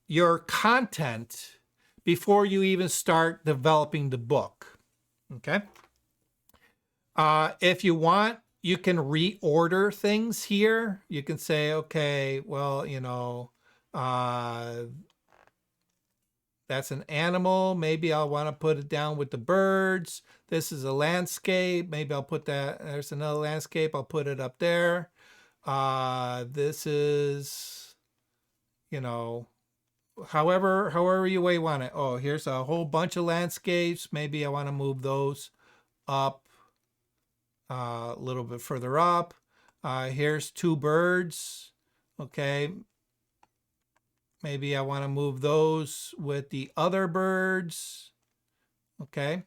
your content before you even start developing the book. Okay. If you want, you can reorder things here. You can say, okay, well, you know, that's an animal. Maybe I'll want to put it down with the birds. This is a landscape. Maybe I'll put that. There's another landscape. I'll put it up there. This is, you know, however you way want it. Oh, here's a whole bunch of landscapes. Maybe I want to move those up a little bit further up. Here's two birds. Okay. Maybe I want to move those with the other birds. Okay.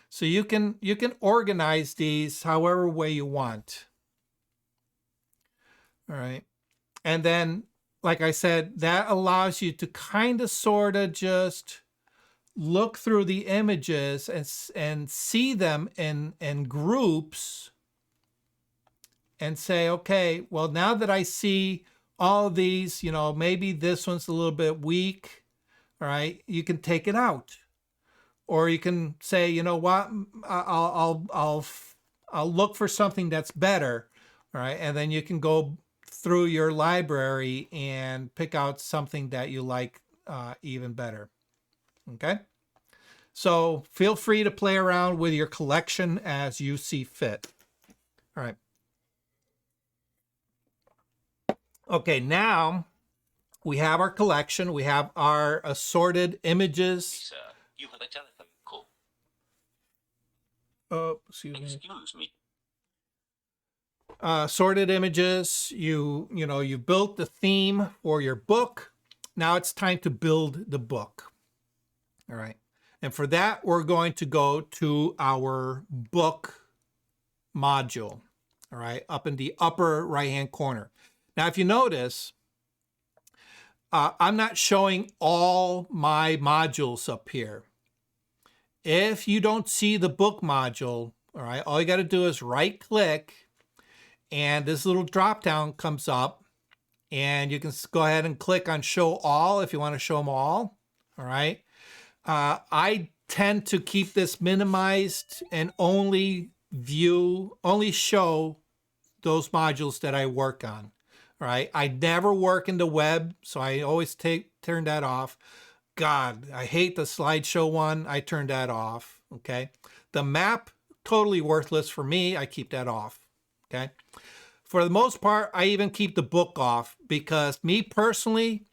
So you can organize these however way you want. All right. And then, like I said, that allows you to kind of sort of just look through the images and see them in groups and say, okay, well, now that I see all these, you know, maybe this one's a little bit weak. All right. You can take it out. Or you can say, you know what, I'll look for something that's better. All right. And then you can go through your library and pick out something that you like even better. Okay? So feel free to play around with your collection as you see fit. All right. Okay, now we have our collection. We have our assorted images. Sir, you have a telephone call. Oh, excuse me. Excuse me. Sorted images. You built the theme for your book. Now it's time to build the book. All right. And for that, we're going to go to our book module. All right. Up in the upper right-hand corner. Now, if you notice, I'm not showing all my modules up here. If you don't see the book module, all right, all you got to do is right click and this little drop down comes up and you can go ahead and click on show all if you want to show them all. All right. I tend to keep this minimized and only show those modules that I work on. All right. I never work in the web, so I always turn that off. God, I hate the slideshow one. I turned that off. Okay. The map, totally worthless for me. I keep that off. Okay. For the most part, I even keep the book off because me personally,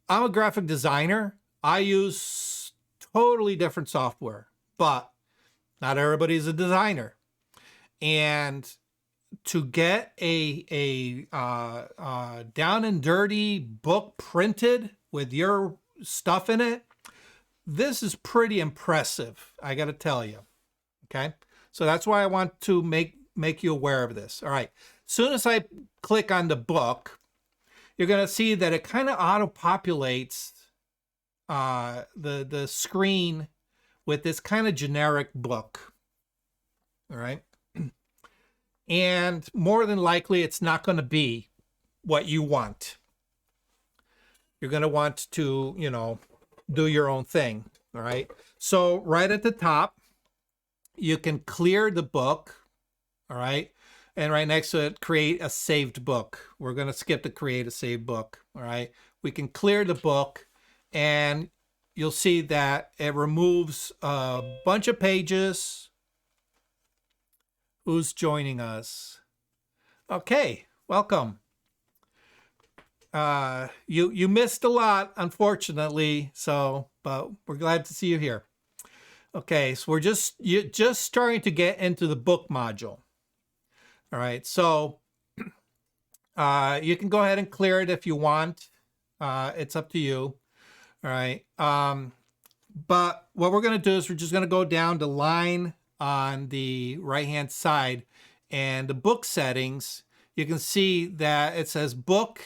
I'm a graphic designer. I use totally different software, but not everybody's a designer. And to get a down and dirty book printed with your stuff in it, this is pretty impressive, I got to tell you. Okay, so that's why I want to make you aware of this. All right, as soon as I click on the book, you're going to see that it kind of auto-populates the screen with this kind of generic book. All right. And more than likely, it's not going to be what you want. You're going to want to, do your own thing. All right. So right at the top, you can clear the book. All right. And right next to it, create a saved book. We're going to skip to create a saved book. All right. We can clear the book and you'll see that it removes a bunch of pages. Who's joining us? Okay, welcome. You missed a lot, unfortunately, but we're glad to see you here. Okay, so you're just starting to get into the book module. All right, so you can go ahead and clear it if you want. It's up to you. All right, but what we're going to do is we're just going to go down the line on the right hand side and the book settings. You can see that it says book,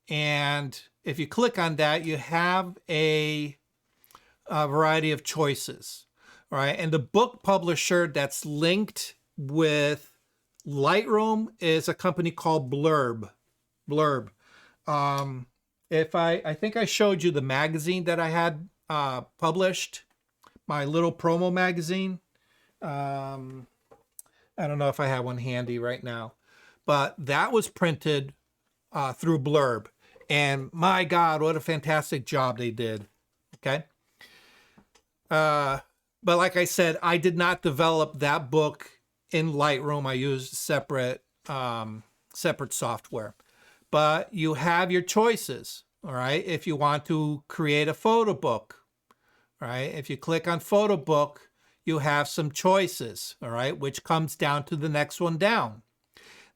and if you click on that, you have a variety of choices. All right, and the book publisher that's linked with Lightroom is a company called Blurb. If I think I showed you the magazine that I had published, my little promo magazine. I don't know if I have one handy right now, but that was printed through Blurb, and my God, what a fantastic job they did. Okay. But like I said, I did not develop that book in Lightroom. I used separate software, but you have your choices. All right. If you want to create a photo book, all right. If you click on photo book, you have some choices, all right, which comes down to the next one down.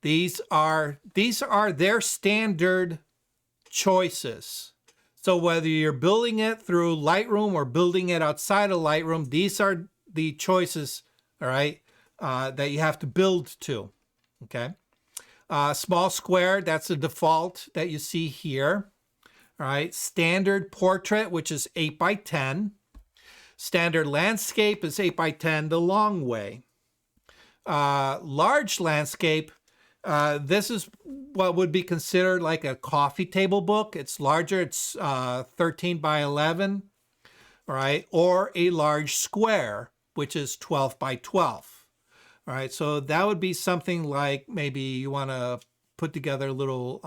These are their standard choices. So whether you're building it through Lightroom or building it outside of Lightroom, these are the choices, all right, that you have to build to, okay? Small square, that's the default that you see here, all right? Standard portrait, which is 8x10. Standard landscape is 8x10, the long way. Large landscape, this is what would be considered like a coffee table book. It's larger, it's 13x11, all right, or a large square, which is 12x12. All right, so that would be something like maybe you want to put together a little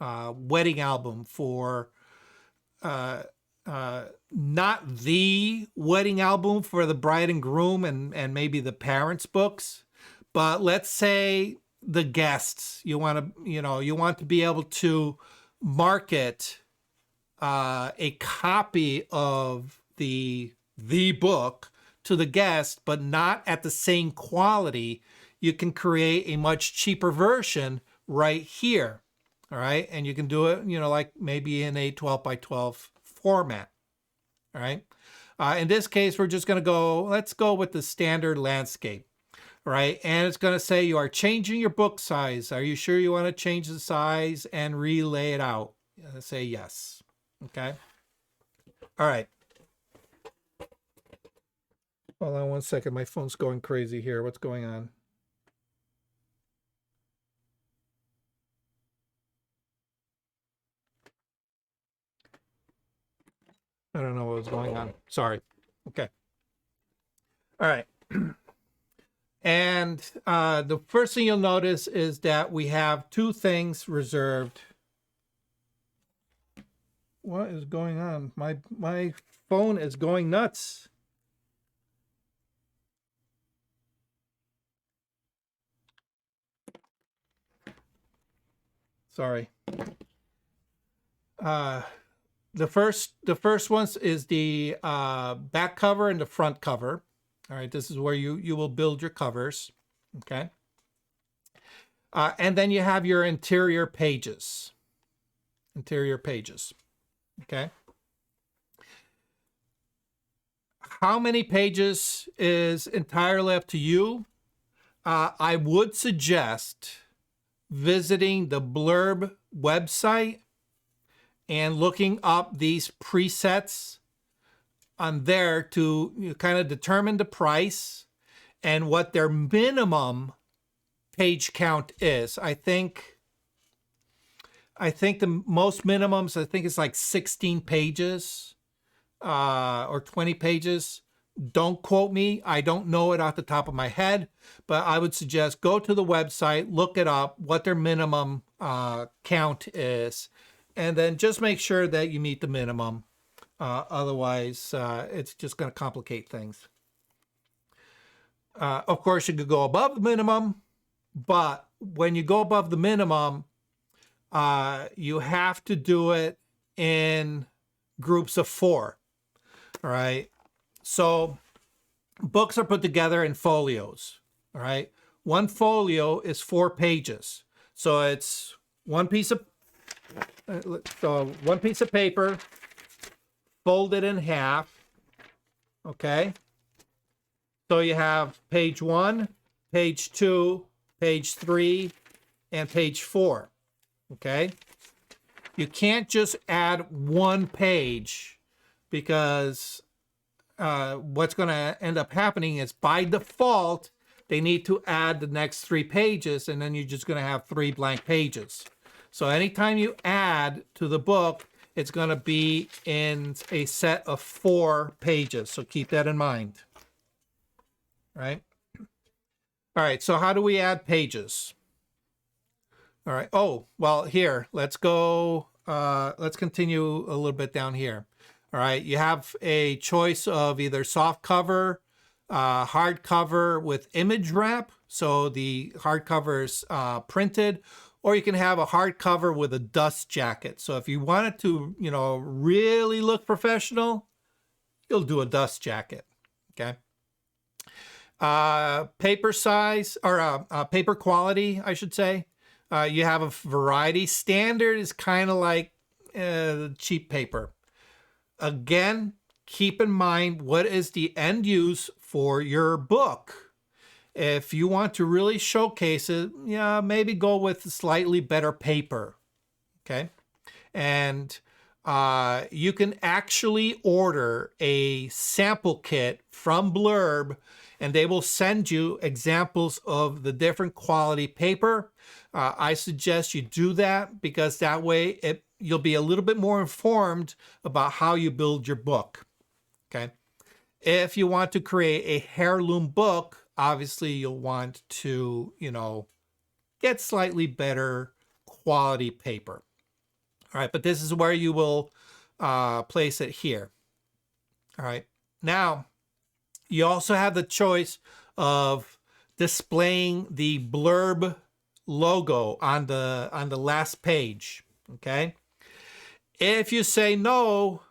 wedding album for not the wedding album for the bride and groom and maybe the parents' books, but let's say the guests. You want to be able to market a copy of the book to the guest, but not at the same quality. You can create a much cheaper version right here. All right. And you can do it, like maybe in a 12 by 12 format. All right. In this case, we're just going to let's go with the standard landscape. All right. And it's going to say you are changing your book size. Are you sure you want to change the size and relay it out? Say yes. Okay. All right. Hold on one second. My phone's going crazy here. What's going on? I don't know what was going on. Sorry. Okay. All right. And the first thing you'll notice is that we have two things reserved. What is going on? My phone is going nuts. Sorry. The first one is the back cover and the front cover. All right, this is where you will build your covers. Okay. And then you have your interior pages. Okay. How many pages is entirely up to you. I would suggest visiting the Blurb website and looking up these presets on there to kind of determine the price and what their minimum page count is. I think the most minimums, I think it's like 16 pages or 20 pages. Don't quote me. I don't know it off the top of my head, but I would suggest go to the website, look it up, what their minimum count is, and then just make sure that you meet the minimum. Otherwise, it's just going to complicate things. Of course, you could go above the minimum, but when you go above the minimum, you have to do it in groups of 4. All right. So books are put together in folios. All right. One folio is 4 pages. So it's one piece of paper folded in half. Okay. So you have page 1, page 2, page 3, and page 4. Okay. You can't just add one page because what's going to end up happening is by default, they need to add the next 3 pages, and then you're just going to have 3 blank pages. So anytime you add to the book, it's going to be in a set of 4 pages. So keep that in mind. Right? All right. So how do we add pages? All right. Oh, well, here, let's go. Let's continue a little bit down here. All right. You have a choice of either soft cover, hardcover with image wrap. So the hardcover is printed, or you can have a hardcover with a dust jacket. So if you wanted to, really look professional, you'll do a dust jacket. Okay. Paper size or paper quality, I should say. You have a variety. Standard is kind of like cheap paper. Again, keep in mind what is the end use for your book. If you want to really showcase it, maybe go with slightly better paper. Okay. And you can actually order a sample kit from Blurb, and they will send you examples of the different quality paper. I suggest you do that because that way you'll be a little bit more informed about how you build your book. Okay. If you want to create a heirloom book, obviously you'll want to, get slightly better quality paper. All right, but this is where you will place it here. All right, now you also have the choice of displaying the blurb logo on the last page. Okay, if you say no,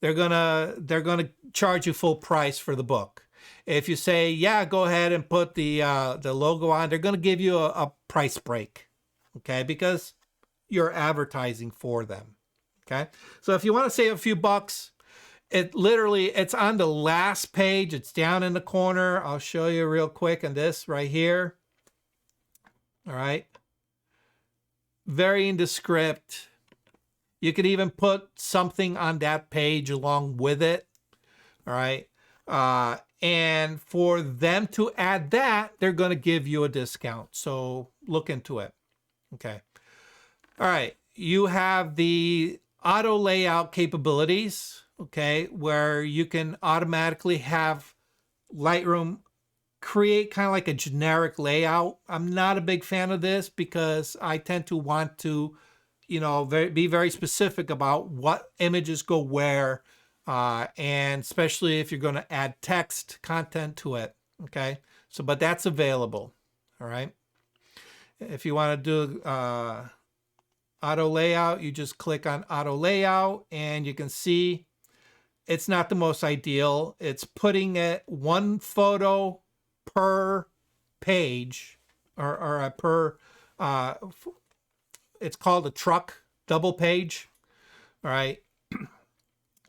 they're gonna charge you full price for the book. If you say yeah, go ahead and put the logo on, they're gonna give you a price break. Okay, because you're advertising for them. Okay, so if you want to save a few bucks, it's on the last page. It's down in the corner. I'll show you real quick on this right here. All right, very indescript. You could even put something on that page along with it. All right, and for them to add that, they're going to give you a discount. So look into it. Okay. All right, you have the auto layout capabilities, okay, where you can automatically have Lightroom create kind of like a generic layout. I'm not a big fan of this because I tend to want to, be very specific about what images go where, and especially if you're going to add text content to it, okay? So, but that's available, all right? If you want to do auto layout, you just click on auto layout and you can see it's not the most ideal. It's putting it one photo per page or per, it's called a truck double page. All right.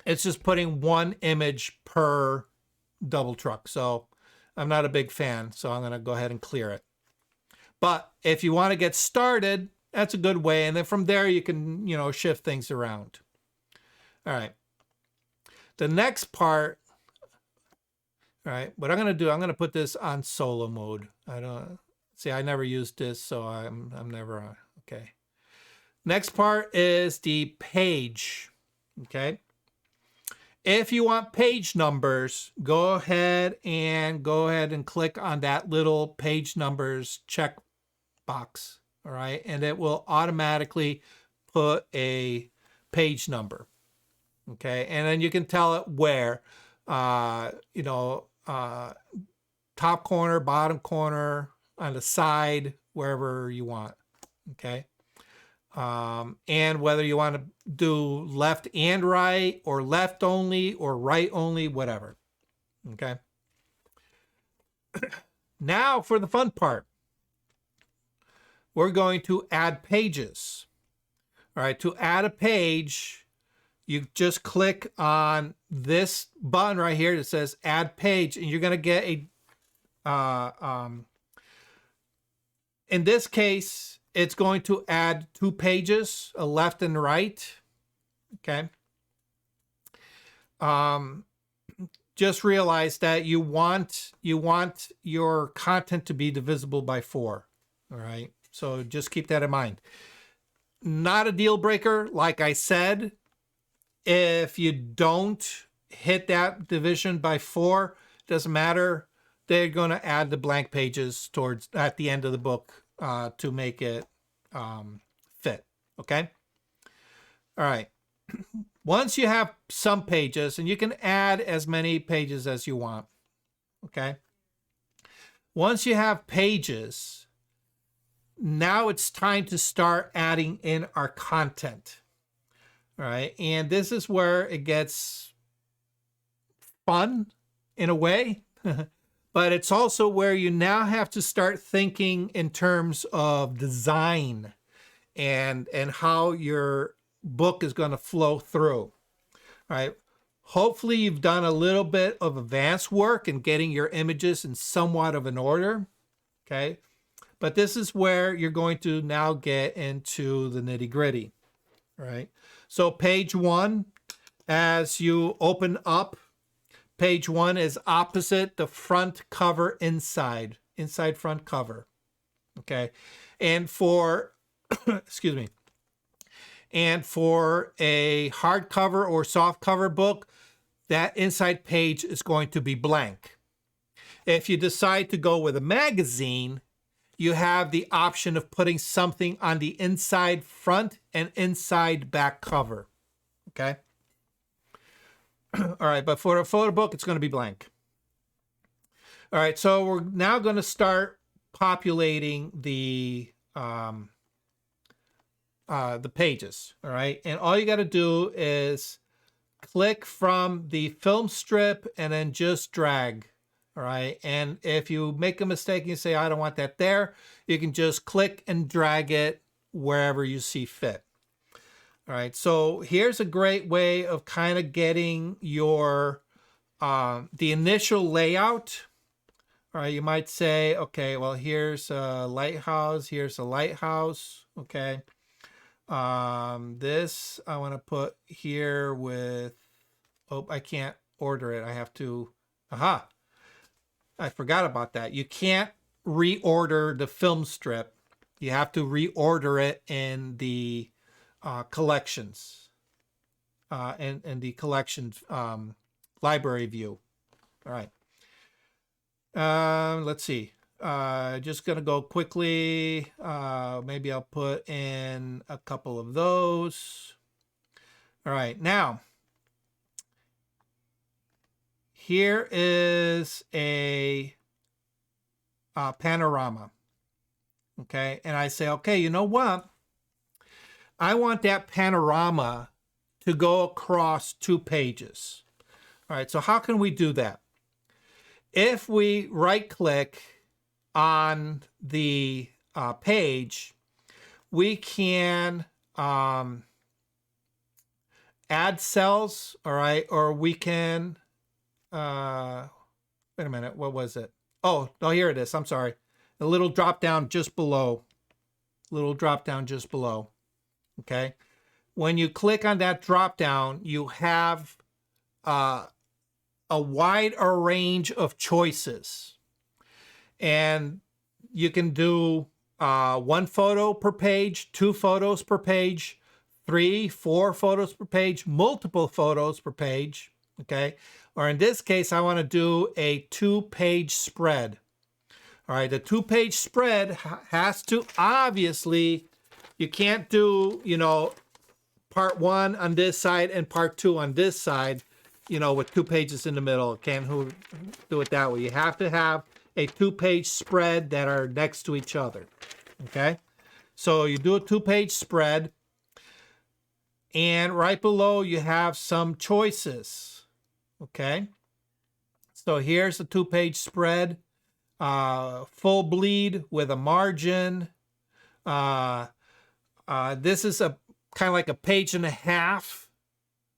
It's just putting one image per double truck. So I'm not a big fan. So I'm going to go ahead and clear it. But if you want to get started, that's a good way. And then from there, you can, shift things around. All right. The next part, all right, what I'm going to do, I'm going to put this on solo mode. I never used this, so I'm never on. Okay. Next part is the page. Okay. If you want page numbers, go ahead and click on that little page numbers check box. All right, and it will automatically put a page number. Okay, and then you can tell it where, top corner, bottom corner, on the side, wherever you want. Okay, and whether you want to do left and right, or left only, or right only, whatever. Okay. Now for the fun part. We're going to add pages. All right, to add a page, you just click on this button right here that says add page, and you're going to get in this case, it's going to add 2 pages, a left and right. Okay. Just realize that you want your content to be divisible by 4. All right. So just keep that in mind. Not a deal breaker. Like I said, if you don't hit that division by 4, doesn't matter. They're going to add the blank pages at the end of the book to make it fit. Okay. All right. Once you have some pages, and you can add as many pages as you want. Okay. Once you have pages, now it's time to start adding in our content. All right. And this is where it gets fun in a way, but it's also where you now have to start thinking in terms of design and how your book is going to flow through. All right. Hopefully you've done a little bit of advanced work in getting your images in somewhat of an order. Okay. But this is where you're going to now get into the nitty-gritty, right? So page 1, as you open up, page 1 is opposite the front cover inside front cover, okay? And for, excuse me, and for a hardcover or soft cover book, that inside page is going to be blank. If you decide to go with a magazine, you have the option of putting something on the inside front and inside back cover. Okay. All right, but for a photo book, it's going to be blank. All right, so we're now going to start populating the pages. All right, and all you got to do is click from the film strip and then just drag. All right, and if you make a mistake and you say, I don't want that there, you can just click and drag it wherever you see fit. All right, so here's a great way of kind of getting your the initial layout. All right, you might say, okay, well, here's a lighthouse, here's a lighthouse, okay. This I want to put here with, oh, I can't order it. I have to, I forgot about that. You can't reorder the film strip. You have to reorder it in the collections, and the collection library view. All right. Let's see. Just gonna go quickly. Maybe I'll put in a couple of those. All right. Now, here is a panorama. Okay, and I say, okay, you know what? I want that panorama to go across 2 pages. All right, so how can we do that? If we right-click on the page, we can add cells, all right, or we can, wait a minute, what was it? Oh, here it is, I'm sorry. A little drop down just below. Okay. When you click on that drop down, you have a wide range of choices. And you can do 1 photo per page, 2 photos per page, 3, 4 photos per page, multiple photos per page. Okay. Or in this case, I want to do a 2-page spread. All right, the 2-page spread has to, obviously, you can't do, part 1 on this side and part 2 on this side, with 2 pages in the middle. Can't do it that way. You have to have a 2-page spread that are next to each other. Okay, so you do a 2-page spread, and right below you have some choices. Okay, so here's the 2-page spread. Full bleed with a margin. This is a kind of like a 1.5 pages.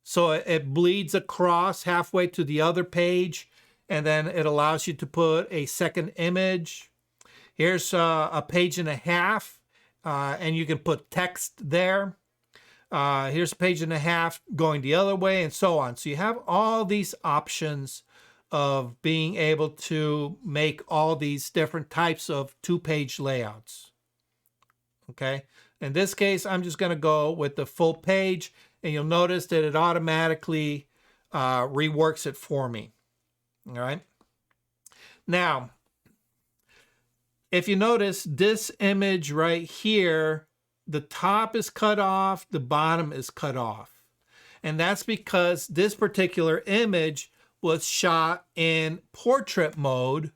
So it bleeds across halfway to the other page, and then it allows you to put a second image. Here's a 1.5 pages, and you can put text there. Here's a 1.5 pages going the other way, and so on. So you have all these options of being able to make all these different types of 2-page layouts. Okay, in this case, I'm just going to go with the full page, and you'll notice that it automatically reworks it for me. All right. Now, if you notice this image right here, the top is cut off, the bottom is cut off. And that's because this particular image was shot in portrait mode,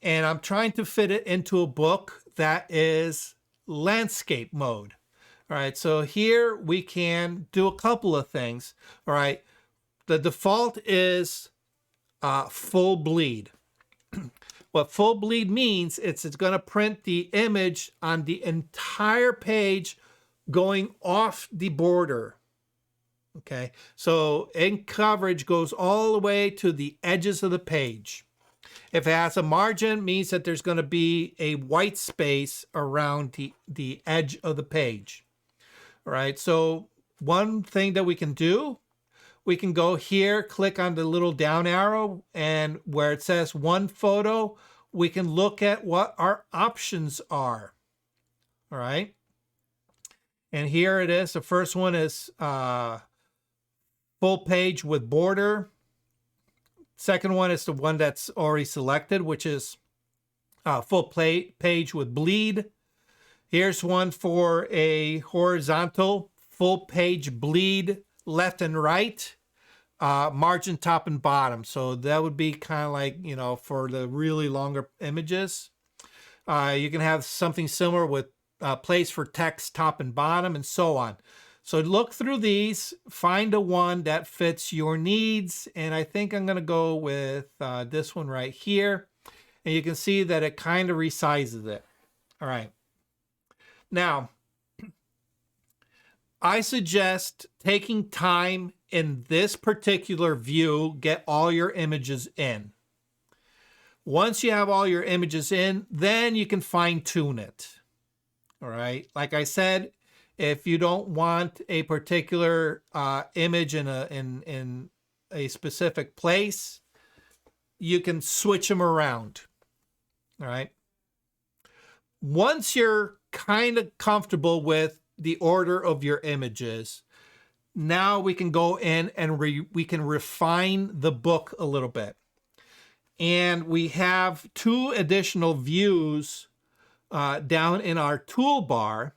and I'm trying to fit it into a book that is landscape mode. All right, so here we can do a couple of things. All right, the default is full bleed. What full bleed means, it's going to print the image on the entire page going off the border. Okay, so in coverage goes all the way to the edges of the page. If it has a margin, it means that there's going to be a white space around the edge of the page. All right, so one thing that we can do, we can go here, click on the little down arrow, and where it says 1 photo, we can look at what our options are. All right, and here it is. The first one is full page with border. Second one is the one that's already selected, which is page with bleed. Here's one for a horizontal full page bleed left and right, margin top and bottom. So that would be kind of like, you know, for the really longer images. You can have something similar with place for text top and bottom and so on. So look through these, find a one that fits your needs. And I think I'm going to go with this one right here. And you can see that it kind of resizes it. All right. Now, I suggest taking time in this particular view, get all your images in. Once you have all your images in, then you can fine tune it. All right. Like I said, if you don't want a particular image in a specific place, you can switch them around. All right. Once you're kind of comfortable with the order of your images, now we can go in and we can refine the book a little bit. And we have two additional views down in our toolbar,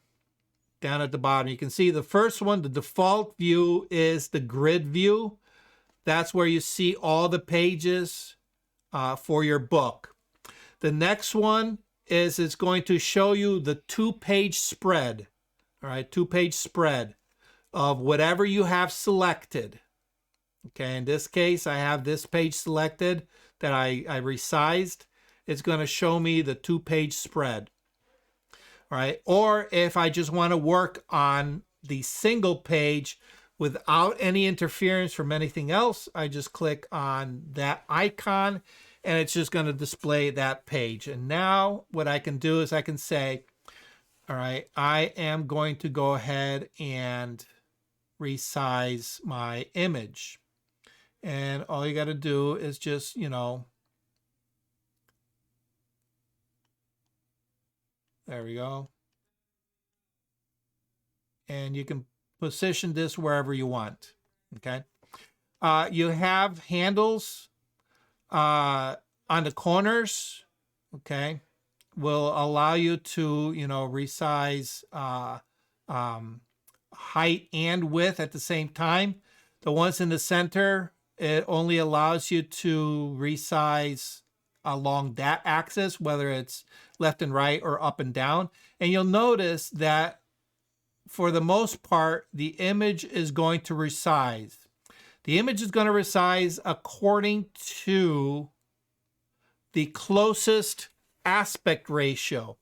down at the bottom. You can see the first one, the default view is the grid view. That's where you see all the pages for your book. The next one is it's going to show you the 2-page spread. All right, 2-page spread of whatever you have selected. Okay, in this case, I have this page selected that I resized. It's going to show me the 2-page spread. All right, or if I just want to work on the single page without any interference from anything else, I just click on that icon and it's just going to display that page. And now what I can do is I can say, all right, I am going to go ahead and resize my image. And all you got to do is just, you know, there we go. And you can position this wherever you want. Okay. You have handles on the corners. Okay. Will allow you to, you know, resize height and width at the same time. The ones in the center, it only allows you to resize along that axis, whether it's left and right or up and down. And you'll notice that for the most part, the image is going to resize. The image is going to resize according to the closest aspect ratio.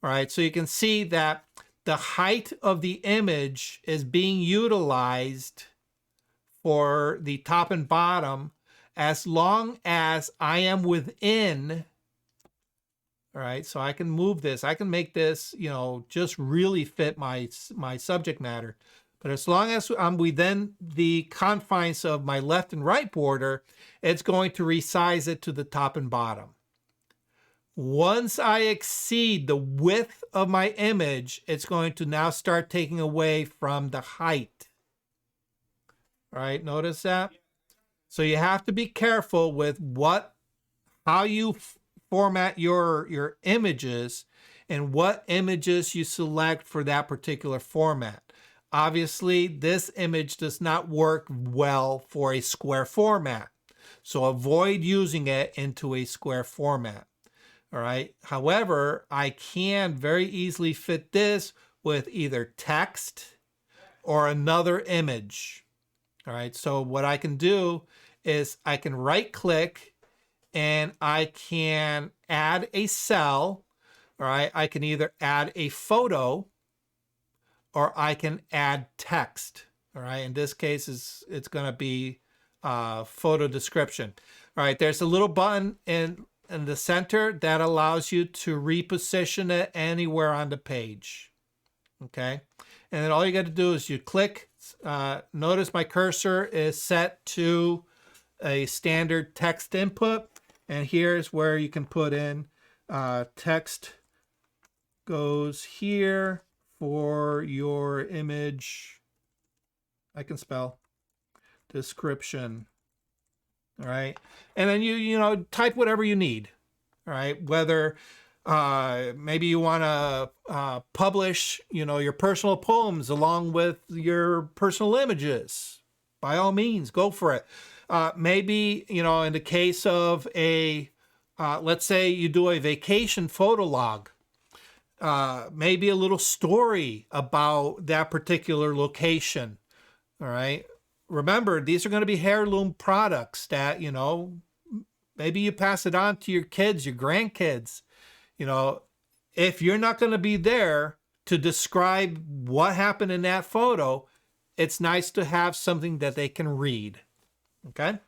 All right, so you can see that the height of the image is being utilized for the top and bottom as long as I am within. All right, so I can move this. I can make this, you know, just really fit my subject matter. But as long as I'm within the confines of my left and right border, it's going to resize it to the top and bottom. Once I exceed the width of my image, it's going to now start taking away from the height. All right, notice that? So you have to be careful with how you format your images and what images you select for that particular format. Obviously, this image does not work well for a square format. So avoid using it into a square format. All right. However, I can very easily fit this with either text or another image. All right. So what I can do is I can right click and I can add a cell. All right. I can either add a photo or I can add text. All right. In this case, it's going to be photo description. All right. There's a little button in the center that allows you to reposition it anywhere on the page. Okay. And then all you got to do is you click. Notice my cursor is set to a standard text input. And here's where you can put in text goes here for your image. I can spell description. All right. And then you type whatever you need. All right. Whether Maybe you want to publish, your personal poems along with your personal images. By all means, go for it. Maybe, in the case of let's say you do a vacation photo log, maybe a little story about that particular location. All right. Remember, these are going to be heirloom products that, maybe you pass it on to your kids, your grandkids. If you're not going to be there to describe what happened in that photo, it's nice to have something that they can read. Okay.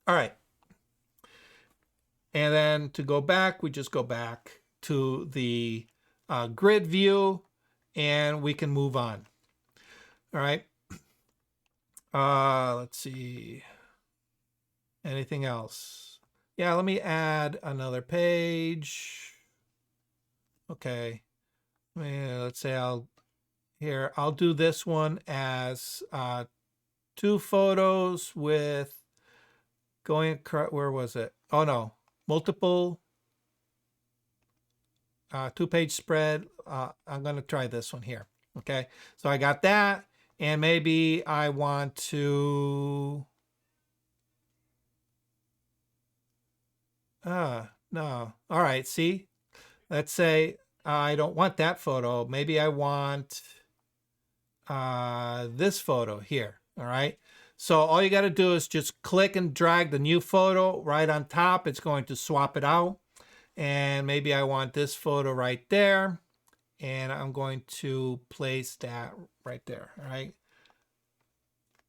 All right. And then to go back, we just go back to the grid view and we can move on. All right. Let's see. Anything else? Yeah, let me add another page. Okay. Let's say I'll do this one as 2 photos with going, where was it? Oh no, multiple 2-page spread. I'm going to try this one here. Okay. So I got that. And maybe I want to, no. All right. See, let's say I don't want that photo. Maybe I want this photo here. All right. So all you got to do is just click and drag the new photo right on top. It's going to swap it out. And maybe I want this photo right there. And I'm going to place that right there. All right.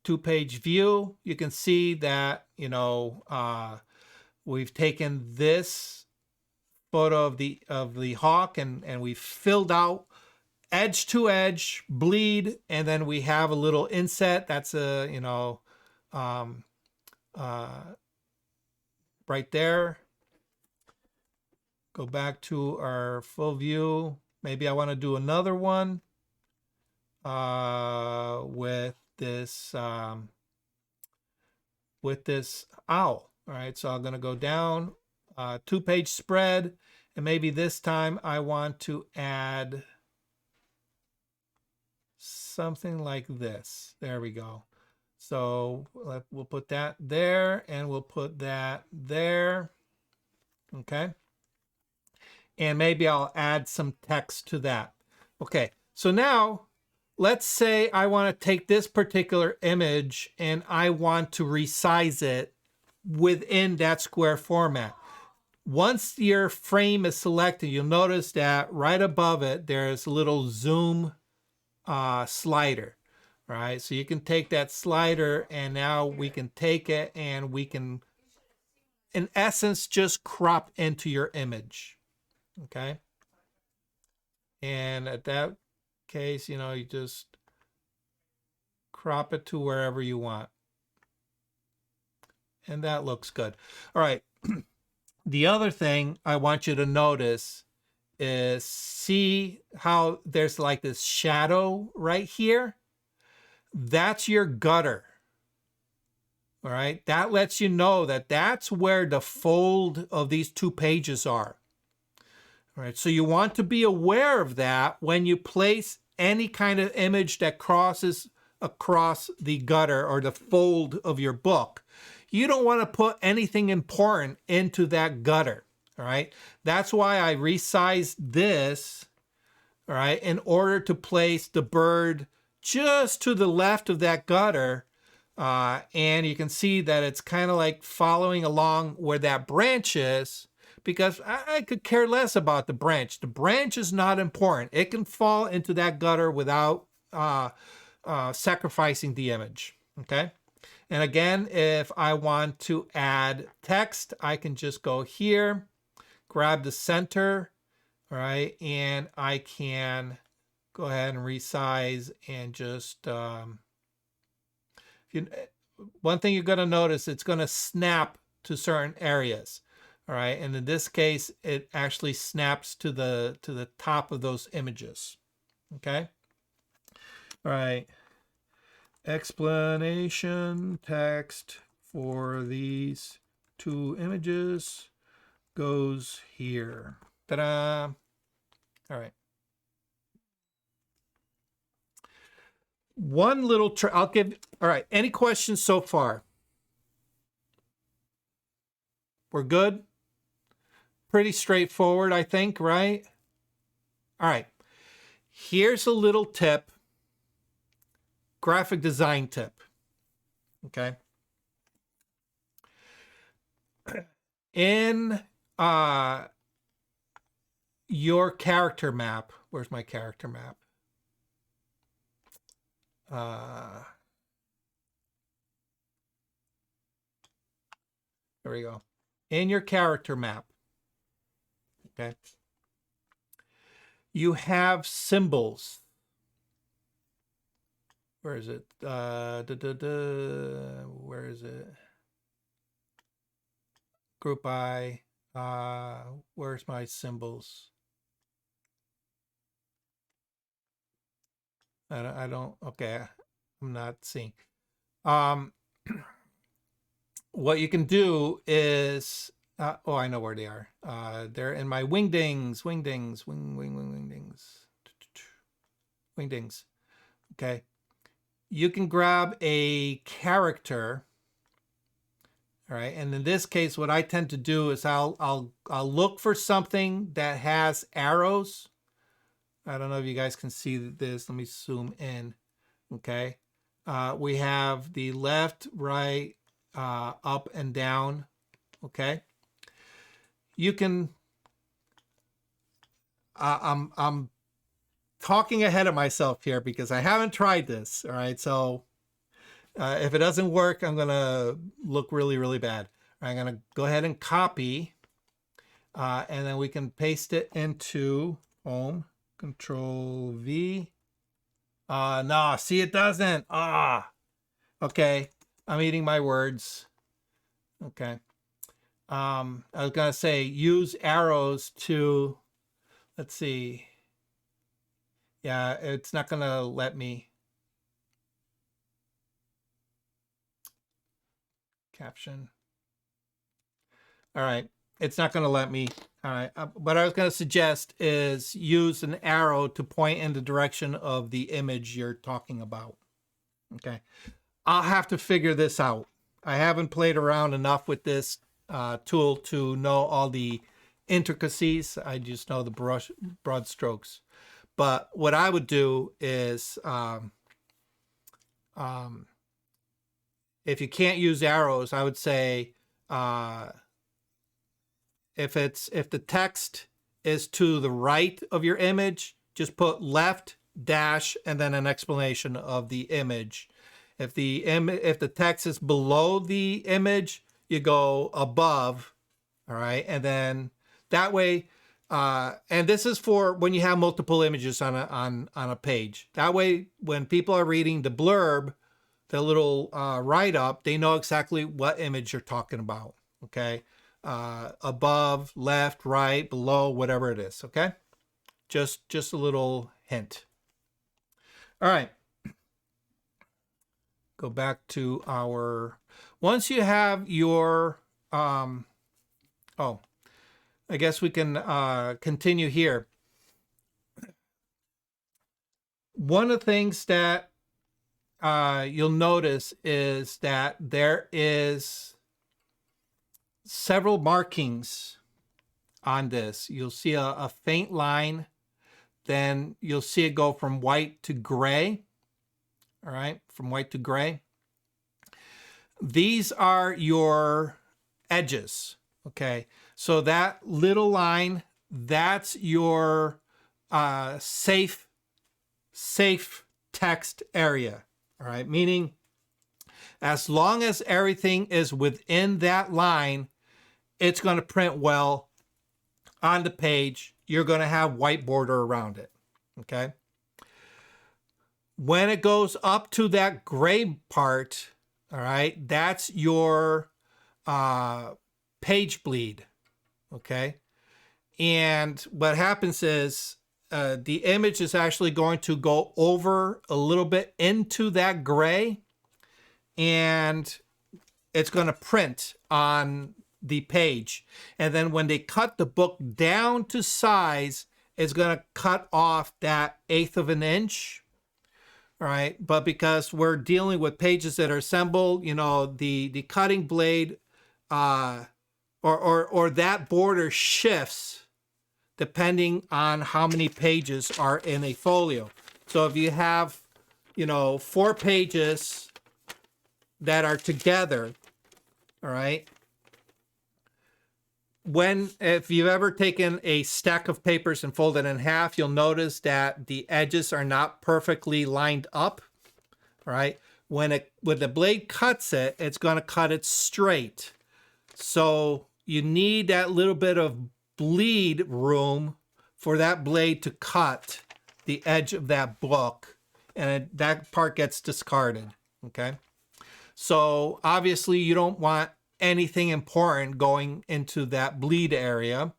2-page view. You can see that, we've taken this photo of the hawk and we filled out edge to edge, bleed, and then we have a little inset. That's a, right there. Go back to our full view. Maybe I want to do another one with this owl. All right, so I'm going to go down, 2-page spread, and maybe this time I want to add something like this. There we go. So we'll put that there, and we'll put that there. Okay. And maybe I'll add some text to that. Okay, so now let's say I want to take this particular image and I want to resize it within that square format. Once your frame is selected, you'll notice that right above it, there's a little zoom slider. All right, so you can take that slider and now we can take it and we can, in essence, just crop into your image. Okay. And at that case, you just crop it to wherever you want. And that looks good. All right. The other thing I want you to notice is see how there's like this shadow right here? That's your gutter. All right. That lets you know that that's where the fold of these 2 pages are. All right, so you want to be aware of that when you place any kind of image that crosses across the gutter or the fold of your book. You don't want to put anything important into that gutter. All right, that's why I resized this, all right, in order to place the bird just to the left of that gutter. And you can see that it's kind of like following along where that branch is. Because I could care less about the branch. The branch is not important. It can fall into that gutter without sacrificing the image. Okay. And again, if I want to add text, I can just go here, grab the center, all right, and I can go ahead and resize and just, one thing you're going to notice, it's going to snap to certain areas. All right, and in this case, it actually snaps to the top of those images. Okay. All right. Explanation text for these 2 images goes here. Ta-da. All right. One little trick I'll give. All right. Any questions so far? We're good? Pretty straightforward, I think, right? All right. Here's a little tip. Graphic design tip. Okay. In your character map, where's my character map? There we go. In your character map, okay, you have symbols. Where is it? Where is it? Group I. Where's my symbols? I don't. Okay, I'm not seeing. What you can do is, oh, I know where they are. They're in my wingdings, wingdings. Okay. You can grab a character. All right. And in this case, what I tend to do is I'll look for something that has arrows. I don't know if you guys can see this. Let me zoom in. Okay. We have the left, right, up and down. Okay. You can, I'm talking ahead of myself here because I haven't tried this. All right. So if it doesn't work, I'm going to look really, really bad. I'm going to go ahead and copy, and then we can paste it into home. Control V. No, see, it doesn't. Okay. I'm eating my words. Okay. I was going to say use arrows to, let's see. Yeah, it's not going to let me. Caption. All right. It's not going to let me. All right. What I was going to suggest is use an arrow to point in the direction of the image you're talking about. Okay. I'll have to figure this out. I haven't played around enough with this tool to know all the intricacies. I just know the broad strokes. But what I would do is, if you can't use arrows, I would say, if the text is to the right of your image, just put left dash and then an explanation of the image. If the text is below the image, you go above. All right, and then that way, and this is for when you have multiple images on a page. That way, when people are reading the blurb, the little write-up, they know exactly what image you're talking about. Okay. Above, left, right, below, whatever it is. Okay. Just a little hint. All right. Go back to our, once you have your, I guess we can continue here. One of the things that you'll notice is that there is several markings on this. You'll see a faint line, then you'll see it go from white to gray. All right, from white to gray. These are your edges. Okay, so that little line, that's your safe text area. All right, meaning as long as everything is within that line, it's going to print well on the page. You're going to have white border around it. Okay. When it goes up to that gray part, all right, that's your page bleed. Okay. And what happens is the image is actually going to go over a little bit into that gray, and it's going to print on the page. And then when they cut the book down to size, it's going to cut off that 1/8 of an inch. All right. But because we're dealing with pages that are assembled, you know, the cutting blade or that border shifts depending on how many pages are in a folio. So if you have, you know, 4 pages that are together, all right, if you've ever taken a stack of papers and folded it in half, you'll notice that the edges are not perfectly lined up, all right? When the blade cuts it, it's going to cut it straight. So you need that little bit of bleed room for that blade to cut the edge of that book, and that part gets discarded, okay? So obviously you don't want anything important going into that bleed area.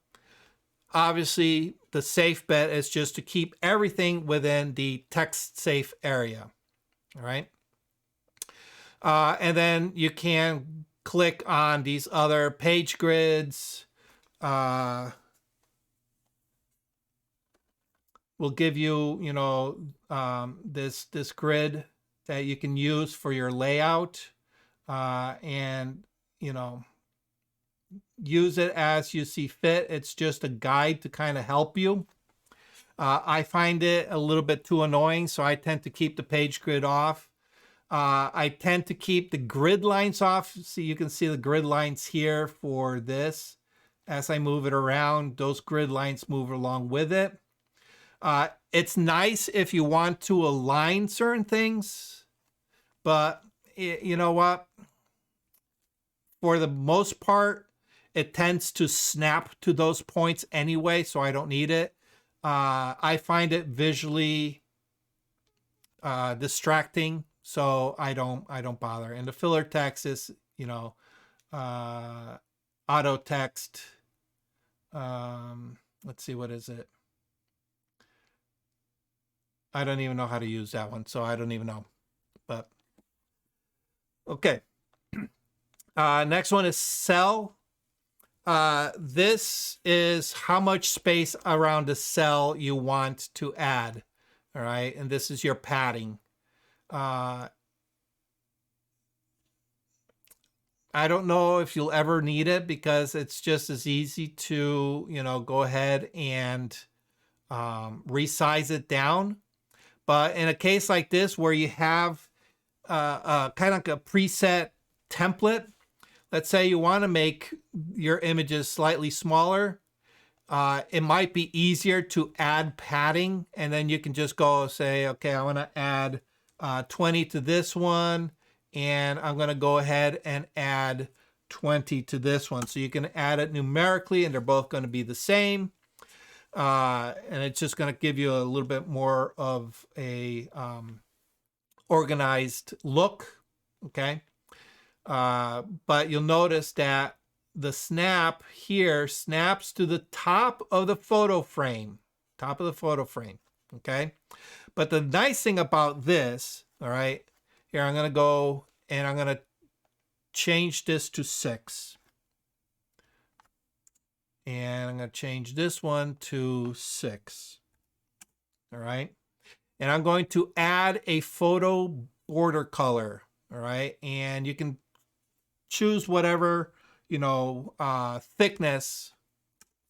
Obviously, the safe bet is just to keep everything within the text safe area, all right? And then you can click on these other page grids. We'll give you, you know, this grid that you can use for your layout, and, you know, use it as you see fit. It's just a guide to kind of help you. I find it a little bit too annoying, so I tend to keep the page grid off. I tend to keep the grid lines off. So you can see the grid lines here for this. As I move it around, those grid lines move along with it. It's nice if you want to align certain things, but you know what? For the most part, it tends to snap to those points anyway, so I don't need it. I find it visually distracting, so I don't bother. And the filler text is, you know, auto text. Let's see, what is it? I don't even know how to use that one, so I don't even know. But okay. Next one is cell. This is how much space around the cell you want to add. All right, and this is your padding. I don't know if you'll ever need it because it's just as easy to, you know, go ahead and resize it down. But in a case like this where you have kind of like a preset template, let's say you want to make your images slightly smaller, it might be easier to add padding, and then you can just go say, okay, I want to add 20 to this one, and I'm going to go ahead and add 20 to this one. So you can add it numerically, and they're both going to be the same. And it's just going to give you a little bit more of a organized look, okay? But you'll notice that the snap here snaps to the top of the photo frame, okay? But the nice thing about this, all right, here I'm going to go and I'm going to change this to 6. And I'm going to change this one to 6. All right. And I'm going to add a photo border color. All right. And you can choose whatever, you know, thickness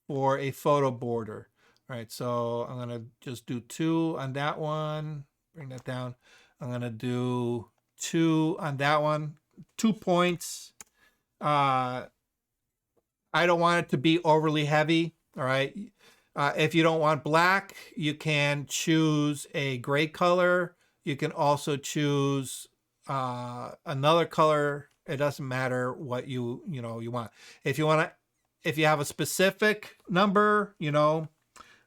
for a photo border. All right. So I'm going to just do 2 on that one. Bring that down. I'm going to do 2 on that one. 2 points. I don't want it to be overly heavy, all right? If you don't want black, you can choose a gray color. You can also choose another color. It doesn't matter what you want. If you have a specific number, you know,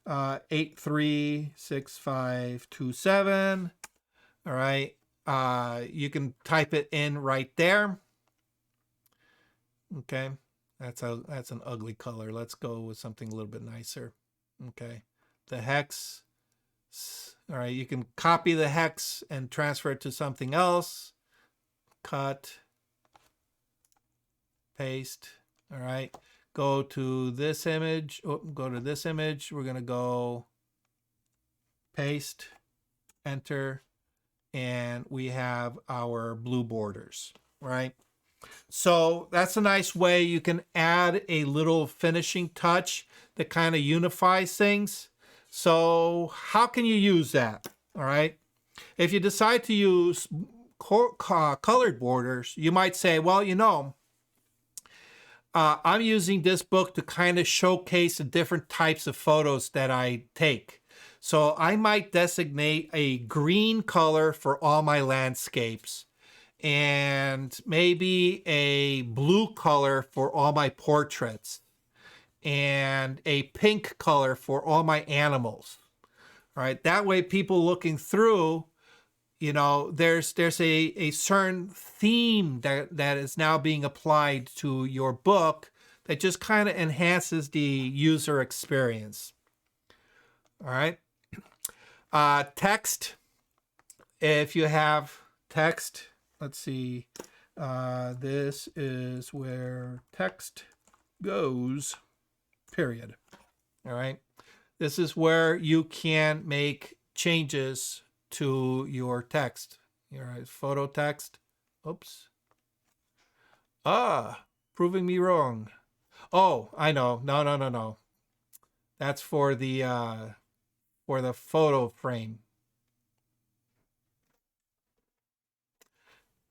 836527, all right? You can type it in right there, okay? That's an ugly color. Let's go with something a little bit nicer. Okay. The hex. All right. You can copy the hex and transfer it to something else. Cut. Paste. All right. Go to this image. Oh, go to this image. We're going to go paste, enter, and we have our blue borders, right? So that's a nice way you can add a little finishing touch that kind of unifies things. So how can you use that? All right. If you decide to use colored borders, you might say, well, I'm using this book to kind of showcase the different types of photos that I take. So I might designate a green color for all my landscapes and maybe a blue color for all my portraits and a pink color for all my animals. All right. That way people looking through, there's a certain theme that is now being applied to your book that just kind of enhances the user experience. All right. Text. If you have text, let's see. This is where text goes, period. All right. This is where you can make changes to your text. All right, photo text. Oops. Proving me wrong. Oh, I know. No. That's for the photo frame.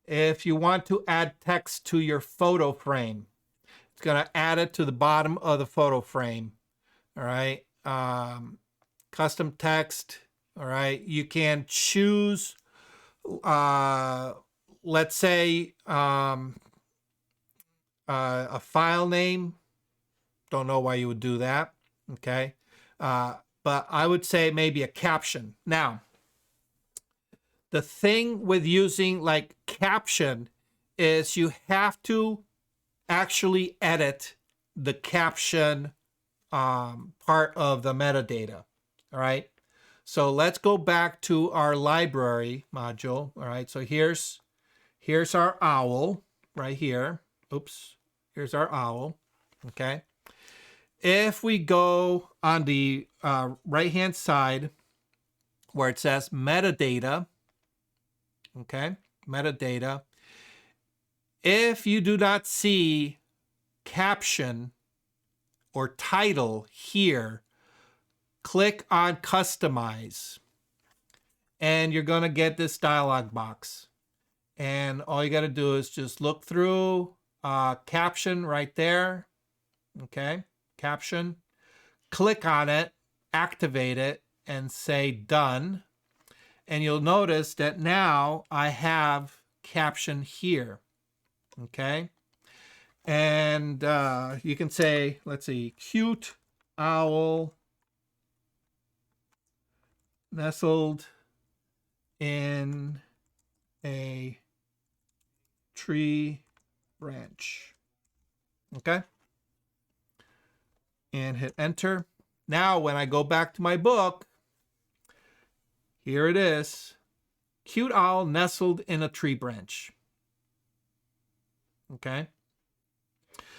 If you want to add text to your photo frame, it's going to add it to the bottom of the photo frame. All right. Custom text. All right. You can choose, let's say, a file name. Don't know why you would do that. Okay. But I would say maybe a caption. Now, the thing with using like caption is you have to actually edit the caption part of the metadata. All right. So let's go back to our library module. All right. So here's our owl right here. Oops. Here's our owl. Okay. If we go on the right-hand side where it says metadata, okay, metadata, if you do not see caption or title here, click on customize and you're going to get this dialog box. And all you got to do is just look through caption right there. Okay, caption, click on it, activate it, and say done. And you'll notice that now I have caption here. Okay. And you can say, let's see, cute owl nestled in a tree branch. Okay. And hit enter. Now, when I go back to my book, here it is. Cute owl nestled in a tree branch. Okay.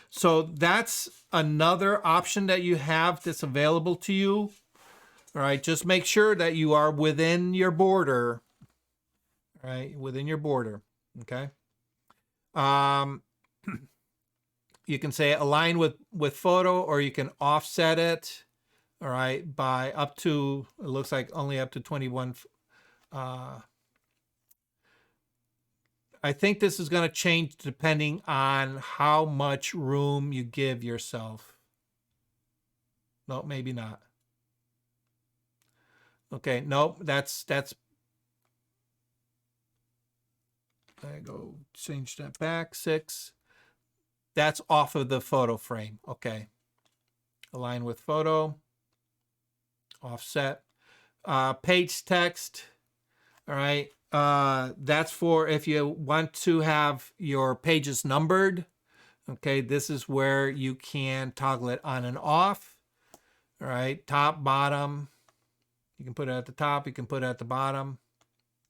So that's another option that you have that's available to you. All right. Just make sure that you are within your border. All right. Within your border. Okay. You can say align with photo, or you can offset it. All right. By up to, it looks like only up to 21. I think this is going to change depending on how much room you give yourself. No, maybe not. Okay, nope, that's I go change that back 6. That's off of the photo frame. Okay. Align with photo. Offset. Page text. All right. That's for if you want to have your pages numbered. Okay, this is where you can toggle it on and off. All right, top, bottom. You can put it at the top, you can put it at the bottom.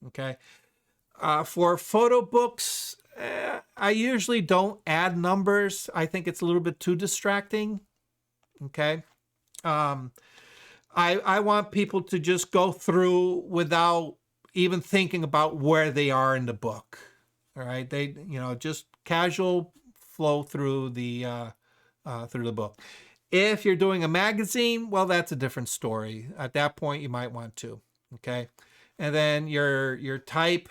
Okay. For photo books, I usually don't add numbers. I think it's a little bit too distracting. Okay. I want people to just go through without even thinking about where they are in the book. All right. They, just casual flow through the book. If you're doing a magazine, well, that's a different story. At that point, you might want to. Okay. And then your type,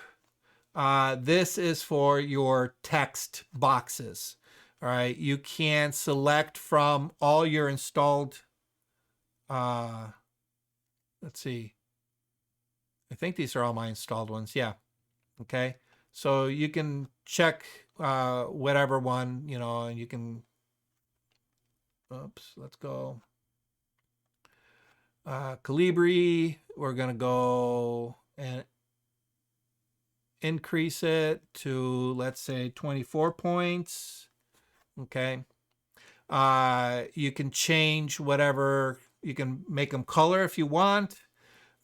this is for your text boxes. All right. You can select from all your installed, let's see. I think these are all my installed ones. Yeah. Okay. So you can check whatever one, and you can, oops, let's go. Calibri, we're going to go and increase it to, let's say, 24 points. Okay. You can change whatever, you can make them color if you want.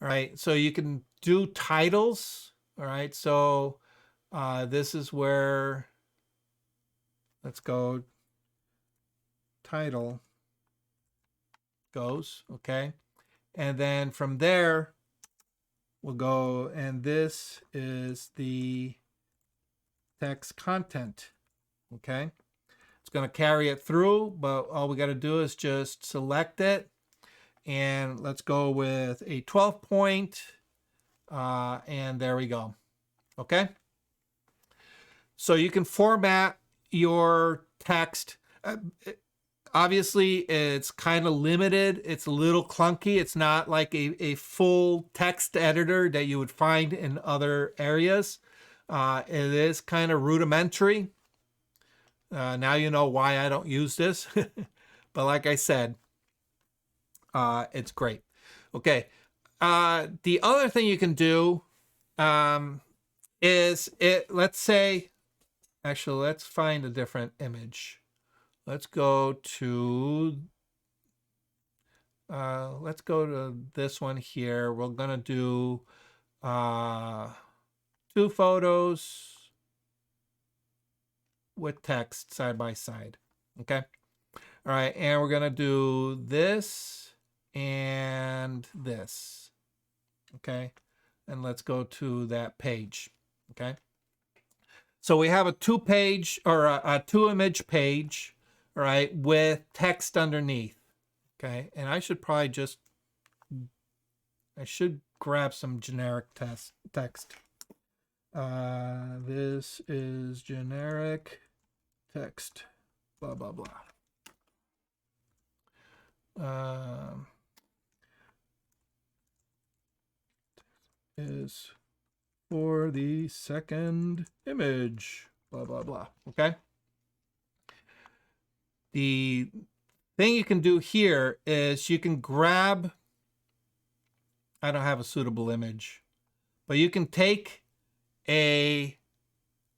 All right. So you can do titles. All right. So this is where, let's go, title goes. Okay. And then from there, we'll go, and this is the text content. Okay. It's going to carry it through, but all we got to do is just select it. And let's go with a 12 point. And there we go. Okay. So you can format your text. Obviously, it's kind of limited. It's a little clunky. It's not like a full text editor that you would find in other areas. It is kind of rudimentary. Now you know why I don't use this. But like I said, it's great. Okay. The other thing you can do is let's say, actually, let's find a different image. Let's go to this one here. We're going to do 2 photos with text side by side. Okay. All right. And we're going to do this and this. Okay. And let's go to that page. Okay. So we have a 2-page or a 2-image page, all right, with text underneath. Okay. And I should probably I should grab some generic text. This is generic text, blah, blah, blah. Is for the second image, blah, blah, blah. Okay. The thing you can do here is you can grab, I don't have a suitable image, but you can take a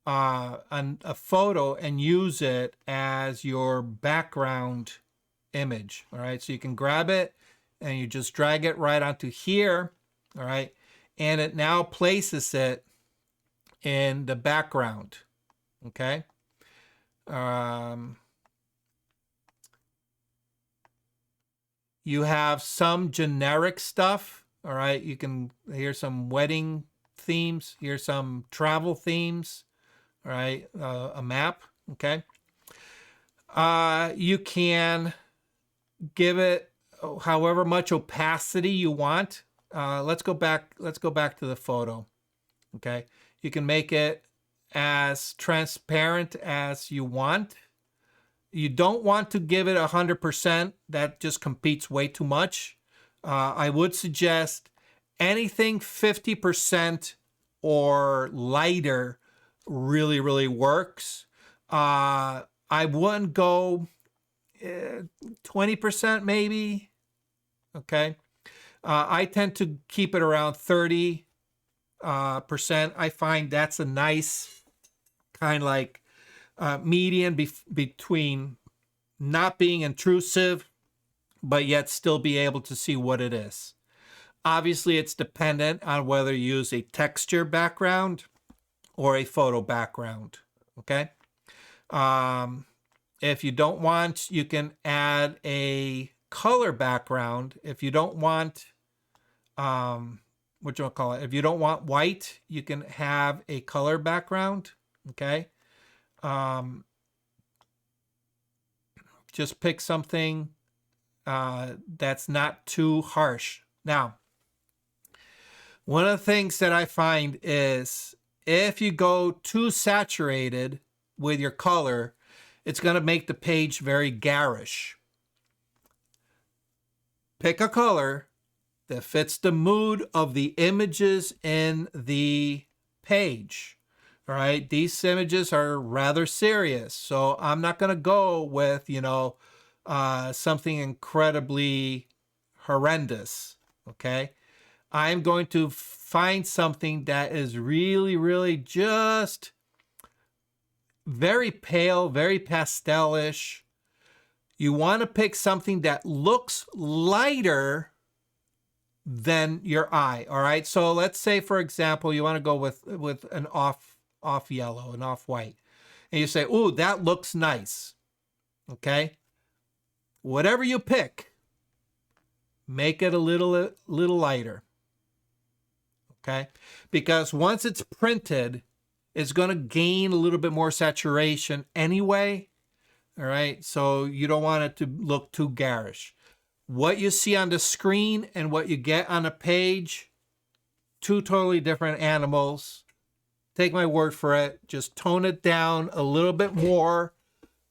photo and use it as your background image. All right. So you can grab it and you just drag it right onto here. All right. And it now places it in the background. Okay. You have some generic stuff. All right. You can, here's some wedding themes. Here's some travel themes. All right. A map. Okay. You can give it however much opacity you want. Let's go back to the photo. Okay. You can make it as transparent as you want. You don't want to give it 100%. That just competes way too much. I would suggest anything 50% or lighter really, really works. I wouldn't go 20% maybe. Okay. I tend to keep it around 30%. I find that's a nice kind of like median between not being intrusive, but yet still be able to see what it is. Obviously, it's dependent on whether you use a texture background or a photo background. Okay. If you don't want, you can add a color background. If you don't want, what you call it? If you don't want white, you can have a color background. Okay. Just pick something that's not too harsh. Now, one of the things that I find is if you go too saturated with your color, it's going to make the page very garish. Pick a color that fits the mood of the images in the page. All right, these images are rather serious, so I'm not going to go with, something incredibly horrendous. Okay, I'm going to find something that is really, really just very pale, very pastelish. You want to pick something that looks lighter than your eye. All right. So let's say, for example, you want to go with an off yellow, an off white, and you say, "Ooh, that looks nice." Okay. Whatever you pick, make it a little lighter. Okay, because once it's printed, it's going to gain a little bit more saturation anyway. All right, so you don't want it to look too garish. What you see on the screen and what you get on a page, two totally different animals. Take my word for it. Just tone it down a little bit more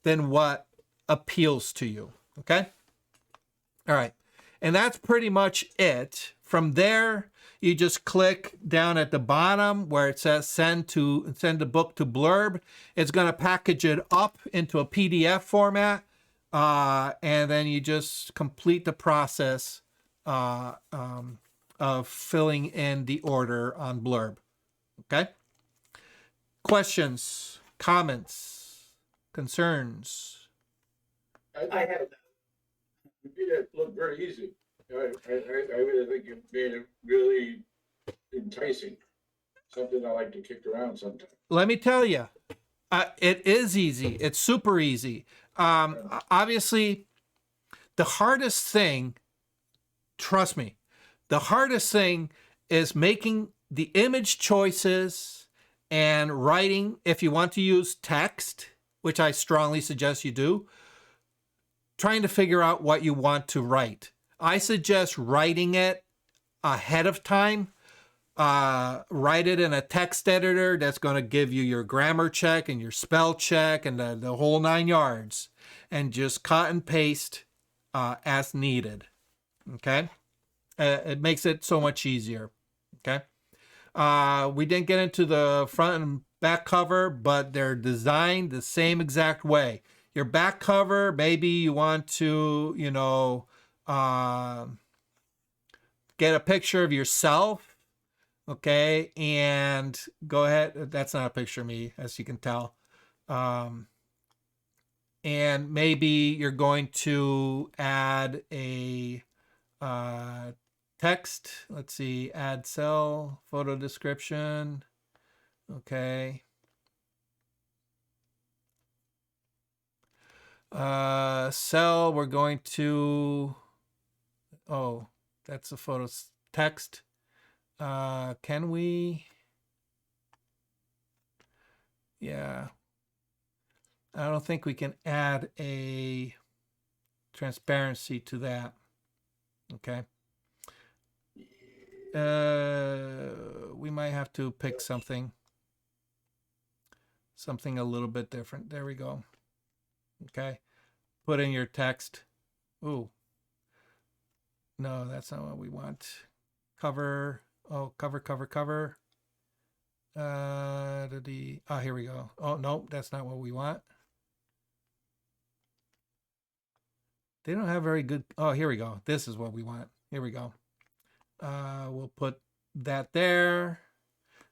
than what appeals to you. Okay? All right. And that's pretty much it. From there, you just click down at the bottom where it says send the book to Blurb. It's going to package it up into a PDF format. And then you just complete the process of filling in the order on Blurb. Okay? Questions, comments, concerns? I have You made it look very easy. I really think you made it really enticing. Something I like to kick around sometimes. Let me tell you, it is easy. It's super easy. Obviously, the hardest thing, trust me, the hardest thing is making the image choices and writing. If you want to use text, which I strongly suggest you do, trying to figure out what you want to write. I suggest writing it ahead of time. Write it in a text editor that's going to give you your grammar check and your spell check and the whole 9 yards, and just cut and paste as needed. Okay, it makes it so much easier. Okay, we didn't get into the front and back cover, but they're designed the same exact way. Your back cover, maybe you want to, get a picture of yourself. Okay, and go ahead. That's not a picture of me, as you can tell. And maybe you're going to add a text. Let's see, add cell, photo description. Okay. Cell, we're going to, oh, that's a photo text. Can we? Yeah. I don't think we can add a transparency to that. Okay. We might have to pick something a little bit different. There we go. Okay. Put in your text. Ooh. No, that's not what we want. Cover. Oh, cover. Here we go. Oh, no, that's not what we want. They don't have very good. Oh, here we go. This is what we want. Here we go. We'll put that there.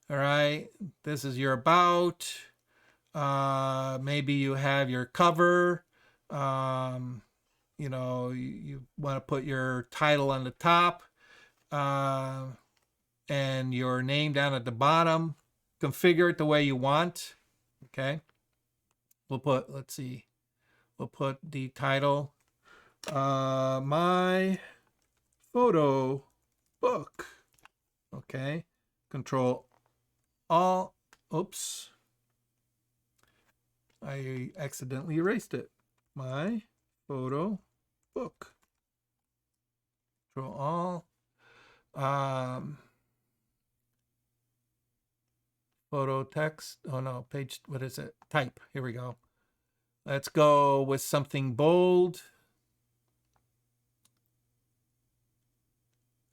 All right. This is your about. Maybe you have your cover. You want to put your title on the top. And your name down at the bottom. Configure it the way you want. Okay. we'll put, let's see, we'll put the title, my photo book. Okay, Control Alt, oops, I accidentally erased it. My photo book. Control Alt, photo text, oh no, page, what is it? Type, here we go. Let's go with something bold.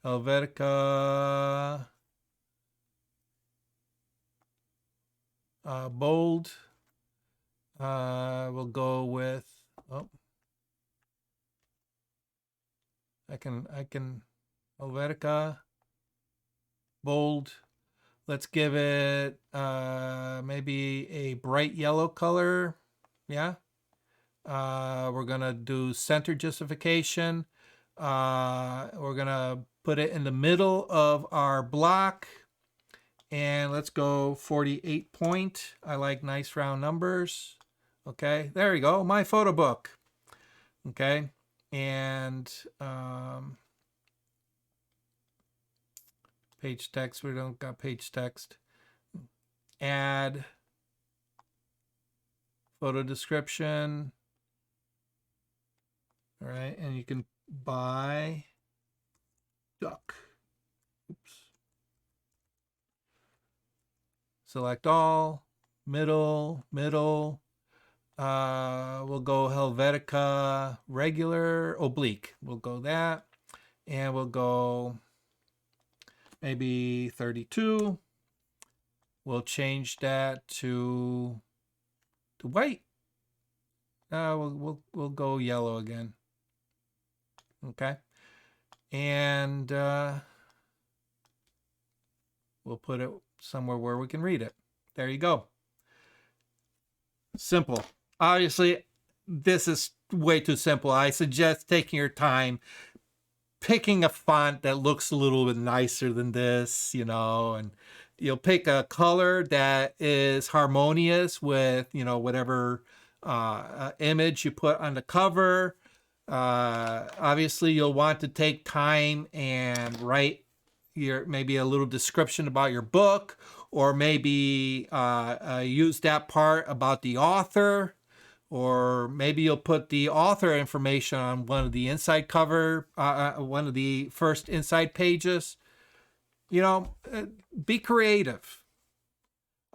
Helvetica, bold. We'll go with, oh, I can, Helvetica, bold. Let's give it maybe a bright yellow color. Yeah. We're gonna do center justification. We're gonna put it in the middle of our block. And let's go 48 point. I like nice round numbers. Okay, there you go. My photo book. Okay, and page text. We don't got page text. Add photo description. All right, and you can buy duck. Oops. Select all, middle. We'll go Helvetica regular, oblique. We'll go that. And we'll go maybe 32. We'll change that to white. We'll go yellow again. Okay. And we'll put it somewhere where we can read it. There you go. Simple. Obviously, this is way too simple. I suggest taking your time, picking a font that looks a little bit nicer than this, you know, and you'll pick a color that is harmonious with, you know, whatever image you put on the cover. Obviously, you'll want to take time and write maybe a little description about your book, or maybe use that part about the author, or maybe you'll put the author information on one of the inside cover, one of the first inside pages. You know, be creative.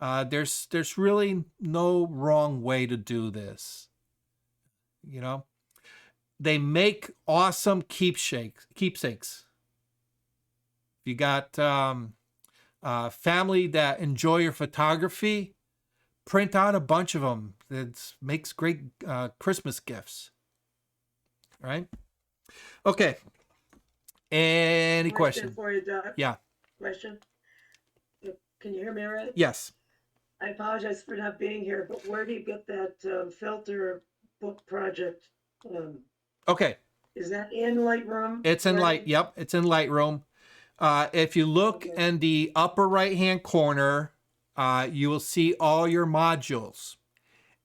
There's really no wrong way to do this. You know, they make awesome keepsakes. If you got family that enjoy your photography, print out a bunch of them. It makes great Christmas gifts. Right? Okay. Any questions? For you, Doc. Yeah. Question. Can you hear me all right? Yes. I apologize for not being here, but where do you get that filter book project? Okay. Is that in Lightroom? It's in Yep, it's in Lightroom. If you look in the upper right-hand corner, you will see all your modules.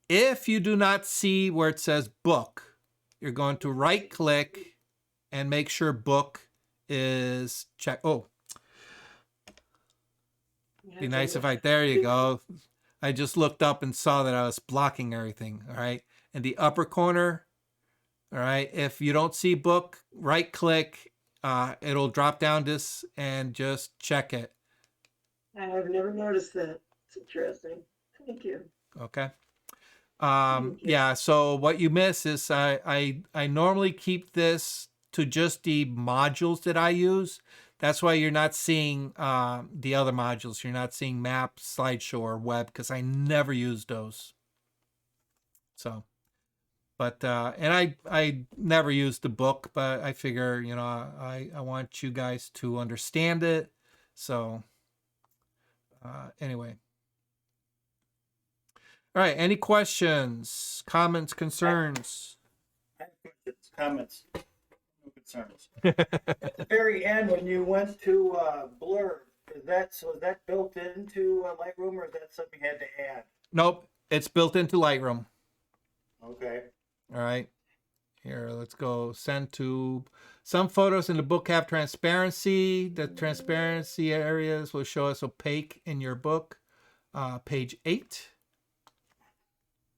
If you do not see where it says book, you're going to right-click and make sure book is checked. Oh, be nice if there you go. I just looked up and saw that I was blocking everything. All right. In the upper corner. All right. If you don't see book, right click. It'll drop down this and just check it. I have never noticed that. It's interesting. Thank you. Okay. Yeah. So what you miss is I normally keep this to just the modules that I use. That's why you're not seeing the other modules. You're not seeing map, slideshow, or web, because I never use those. So, but and I never used the book, but I figure, you know, I want you guys to understand it. So anyway. All right. Any questions, comments, concerns? I have questions, comments, no concerns. At the very end, when you went to blur, was that built into Lightroom, or is that something you had to add? Nope. It's built into Lightroom. Okay. All right. Here, let's go send to. Some photos in the book have transparency. The transparency areas will show us opaque in your book. Page 8.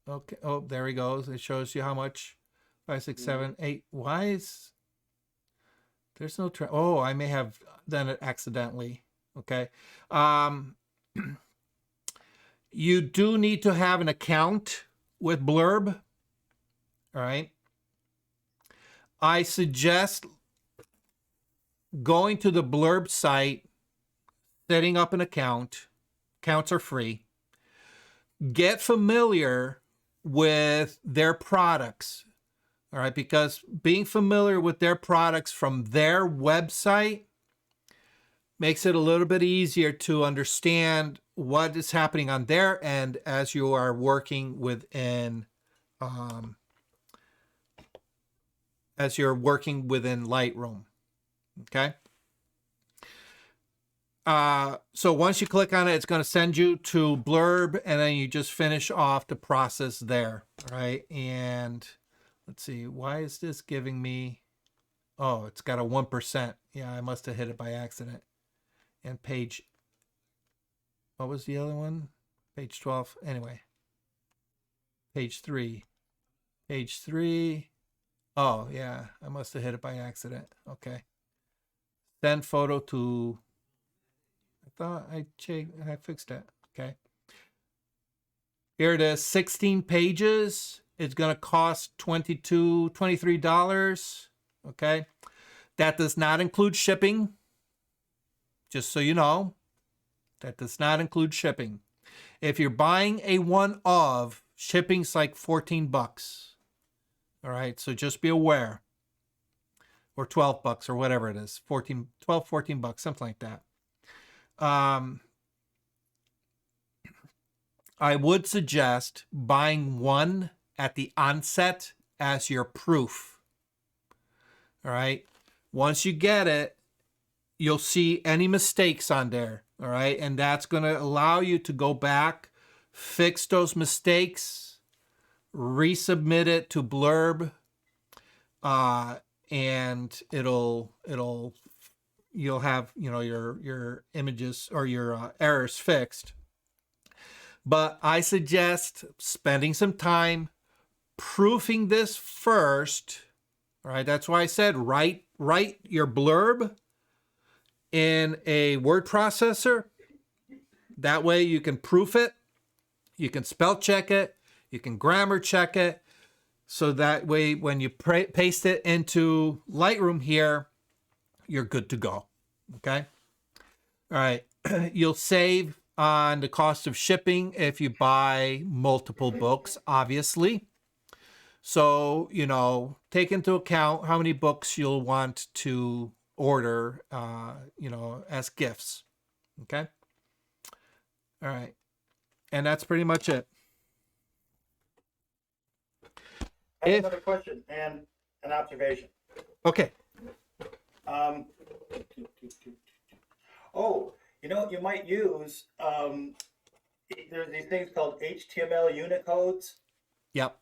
Okay. Oh, there he goes. It shows you how much. 5, 6, 7, 8. Why is there's no oh, I may have done it accidentally. Okay. You do need to have an account with Blurb. All right. I suggest going to the Blurb site, setting up an account. Accounts are free. Get familiar with their products. All right, because being familiar with their products from their website makes it a little bit easier to understand what is happening on their end as you are working within Lightroom. Okay. So once you click on it, it's going to send you to Blurb, and then you just finish off the process there. All right. And let's see, why is this giving me, oh, it's got a 1%. Yeah, I must have hit it by accident. And page, what was the other one? Page 12. Anyway, page 3. Page 3. Oh, yeah, I must have hit it by accident. Okay. Send photo to, I thought I fixed that. Okay. Here it is, 16 pages. It's going to cost $23. Okay. That does not include shipping. Just so you know, that does not include shipping. If you're buying a one of, shipping's like $14. All right. So just be aware. Or $12 or whatever it is. 14, 12, 14 bucks, something like that. I would suggest buying one at the onset as your proof. All right. Once you get it, you'll see any mistakes on there. All right. And that's going to allow you to go back, fix those mistakes, resubmit it to Blurb, and you'll have, your images or your errors fixed. But I suggest spending some time proofing this first. All right, that's why I said write your blurb in a word processor. That way you can proof it, you can spell check it, you can grammar check it. So that way when you paste it into Lightroom here, you're good to go. Okay. All right. You'll save on the cost of shipping if you buy multiple books, obviously. So, take into account how many books you'll want to order, as gifts. Okay. All right. And that's pretty much it. I have another question and an observation. Okay. Oh, you might use, there's these things called HTML unit codes. Yep.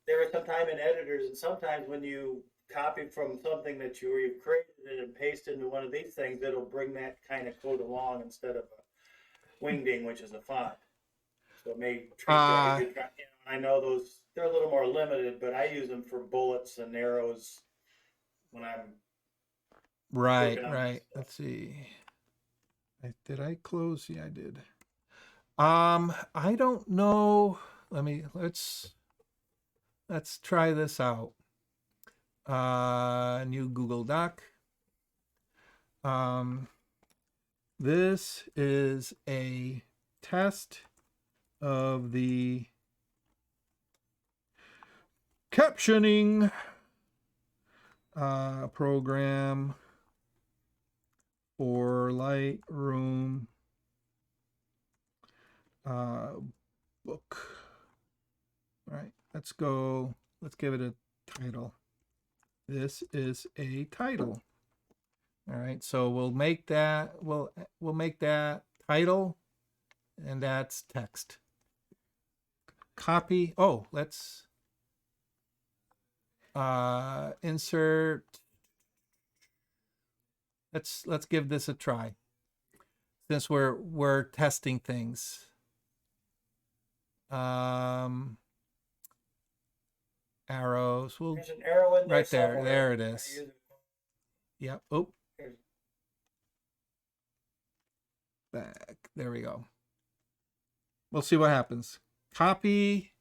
There are sometimes in editors, and sometimes when you copy from something that you've created and paste into one of these things, it'll bring that kind of code along instead of a wingding, which is a font. So it may treat that. I know those, they're a little more limited, but I use them for bullets and arrows when I'm Right. Let's see. Did I close? Yeah, I did. I don't know. Let's try this out. New Google Doc. This is a test of the captioning program for Lightroom book. All right, let's go. Let's give it a title. This is a title. All right, so we'll make that. We'll make that title, and that's text. Copy. Oh, let's Insert. Let's give this a try, since we're testing things. Arrows. Well, There's an arrow in there right there. somewhere. There it I is. use it. Yep. Oh, There's- back. There we go. We'll see what happens. Copy.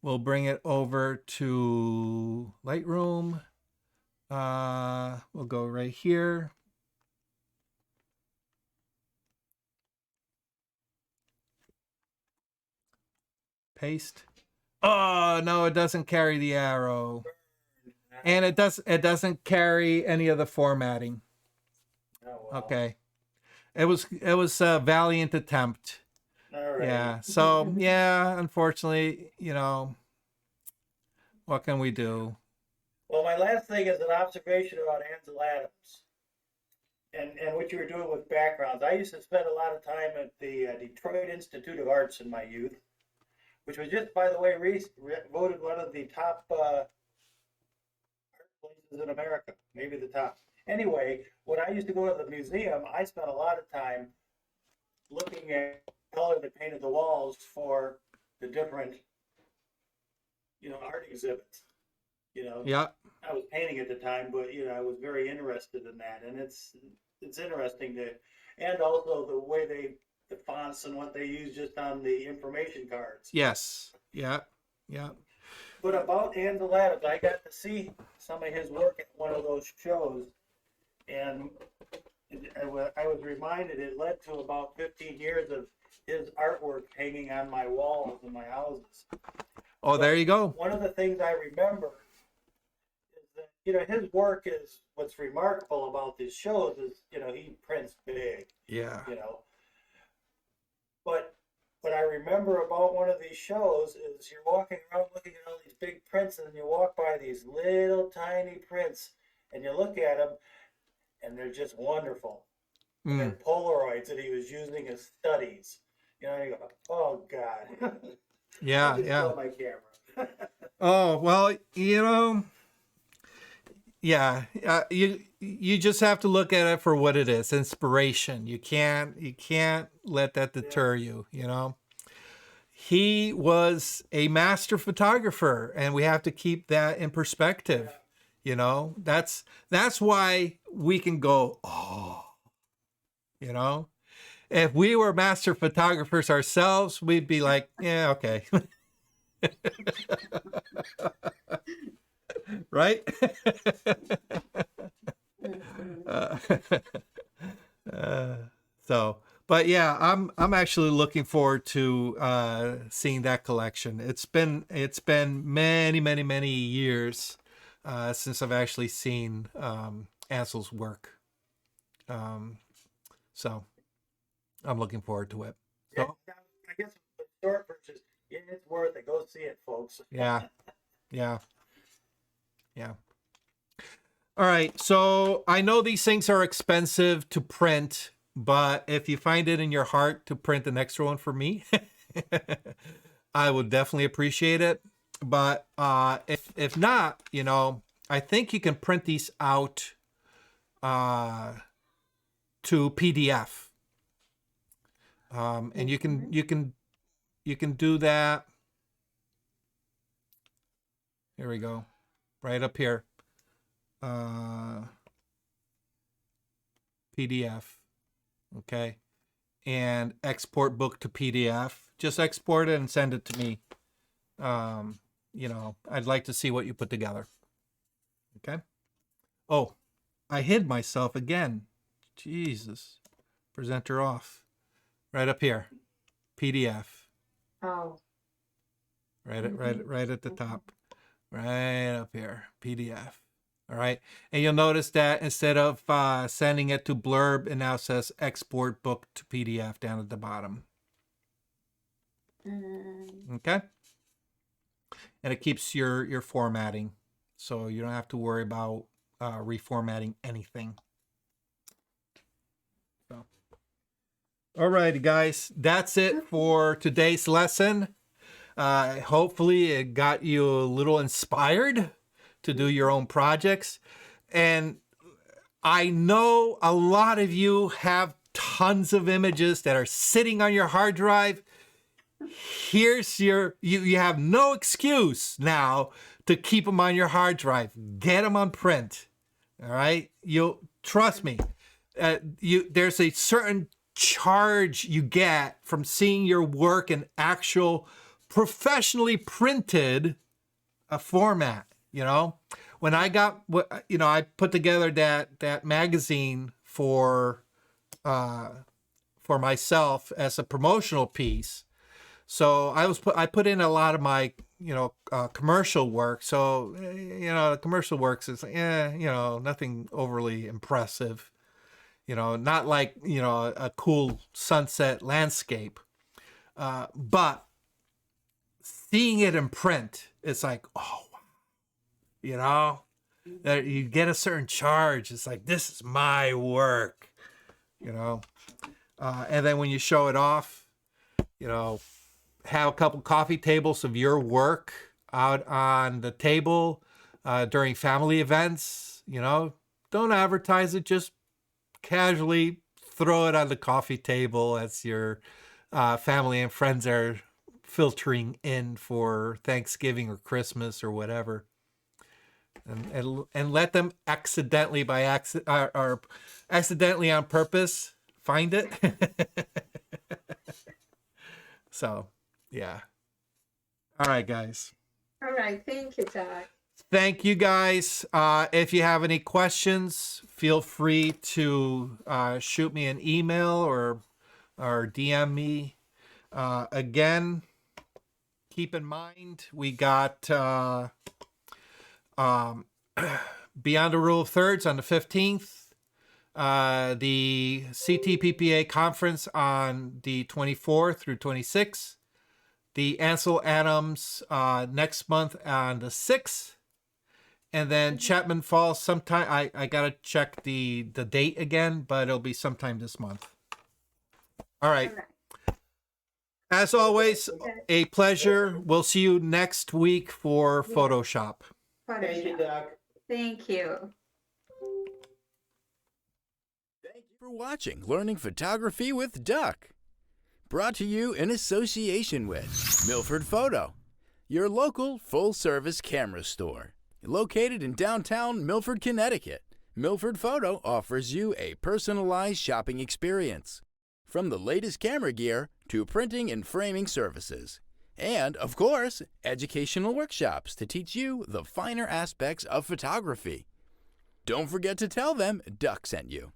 We'll bring it over to Lightroom. We'll go right here. Paste. Oh, no, it doesn't carry the arrow. And it doesn't carry any of the formatting. Oh, well. Okay. It was a valiant attempt. All right. Yeah. So, yeah, unfortunately, what can we do? Well, my last thing is an observation about Ansel Adams and what you were doing with backgrounds. I used to spend a lot of time at the Detroit Institute of Arts in my youth, which was just, by the way, voted one of the top art places in America, maybe the top. Anyway, when I used to go to the museum, I spent a lot of time looking at the color they painted the walls for the different, art exhibits. Yeah. I was painting at the time, but I was very interested in that, and it's interesting and also the way the fonts and what they use just on the information cards. Yes. Yeah. Yeah. But about Ansel Adams, I got to see some of his work at one of those shows, and I was reminded it led to about 15 years of his artwork hanging on my walls in my houses. Oh, there you go. One of the things I remember is that, his work is what's remarkable about these shows is, he prints big, Yeah. But what I remember about one of these shows is you're walking around looking at all these big prints, and you walk by these little tiny prints, and you look at them, and they're just wonderful. Mm. They're Polaroids that he was using as studies. You go, oh God. Yeah. I just Yeah. killed my camera. Oh, well, yeah, you just have to look at it for what it is, inspiration. You can't let that deter you, He was a master photographer, and we have to keep that in perspective. That's why we can go, oh, if we were master photographers ourselves, we'd be like, yeah, okay. Right? But yeah, I'm actually looking forward to seeing that collection. It's been many years since I've actually seen Ansel's work. So I'm looking forward to it. So, I guess the short version is, it's worth it. Go see it, folks. yeah. All right. So I know these things are expensive to print, but if you find it in your heart to print an extra one for me, I would definitely appreciate it. But if not, I think you can print these out to PDF. And you can do that. Here we go. Right up here. PDF. Okay. And export book to PDF. Just export it and send it to me. I'd like to see what you put together. Okay. Oh, I hid myself again. Jesus. Presenter off. Right up here. PDF. Oh. Right at the top. Right up here. PDF. All right. And you'll notice that instead of sending it to Blurb, it now says export book to PDF down at the bottom. Okay. And it keeps your formatting. So you don't have to worry about reformatting anything. So. All righty, guys. That's it for today's lesson. Hopefully it got you a little inspired to do your own projects. And I know a lot of you have tons of images that are sitting on your hard drive. Here's you have no excuse now to keep them on your hard drive. Get them on print. All right. You'll trust me. There's a certain charge you get from seeing your work in actual professionally printed format. When I got I put together that magazine for myself as a promotional piece. So I put in a lot of my commercial work. So the commercial works is nothing overly impressive. Not like a cool sunset landscape. But seeing it in print, it's like, oh, you get a certain charge. It's like, this is my work, and then when you show it off, have a couple coffee tables of your work out on the table during family events. Don't advertise it, just casually throw it on the coffee table as your family and friends are filtering in for Thanksgiving or Christmas or whatever. And let them accidentally or accidentally on purpose find it. So, yeah. All right, guys. All right, thank you, Doc. Thank you, guys. If you have any questions, feel free to shoot me an email or DM me. Again, keep in mind, we got Beyond the Rule of Thirds on the 15th, the CTPPA conference on the 24th through 26th, the Ansel Adams next month on the 6th, and then Chapman Falls sometime. I gotta check the date again, but it'll be sometime this month. All right. All right. As always, a pleasure. We'll see you next week for Photoshop. Thank you, Doc. Thank you. Thank you for watching Learning Photography with Duck. Brought to you in association with Milford Photo, your local full-service camera store. Located in downtown Milford, Connecticut, Milford Photo offers you a personalized shopping experience. From the latest camera gear to printing and framing services. And, of course, educational workshops to teach you the finer aspects of photography. Don't forget to tell them Duck sent you.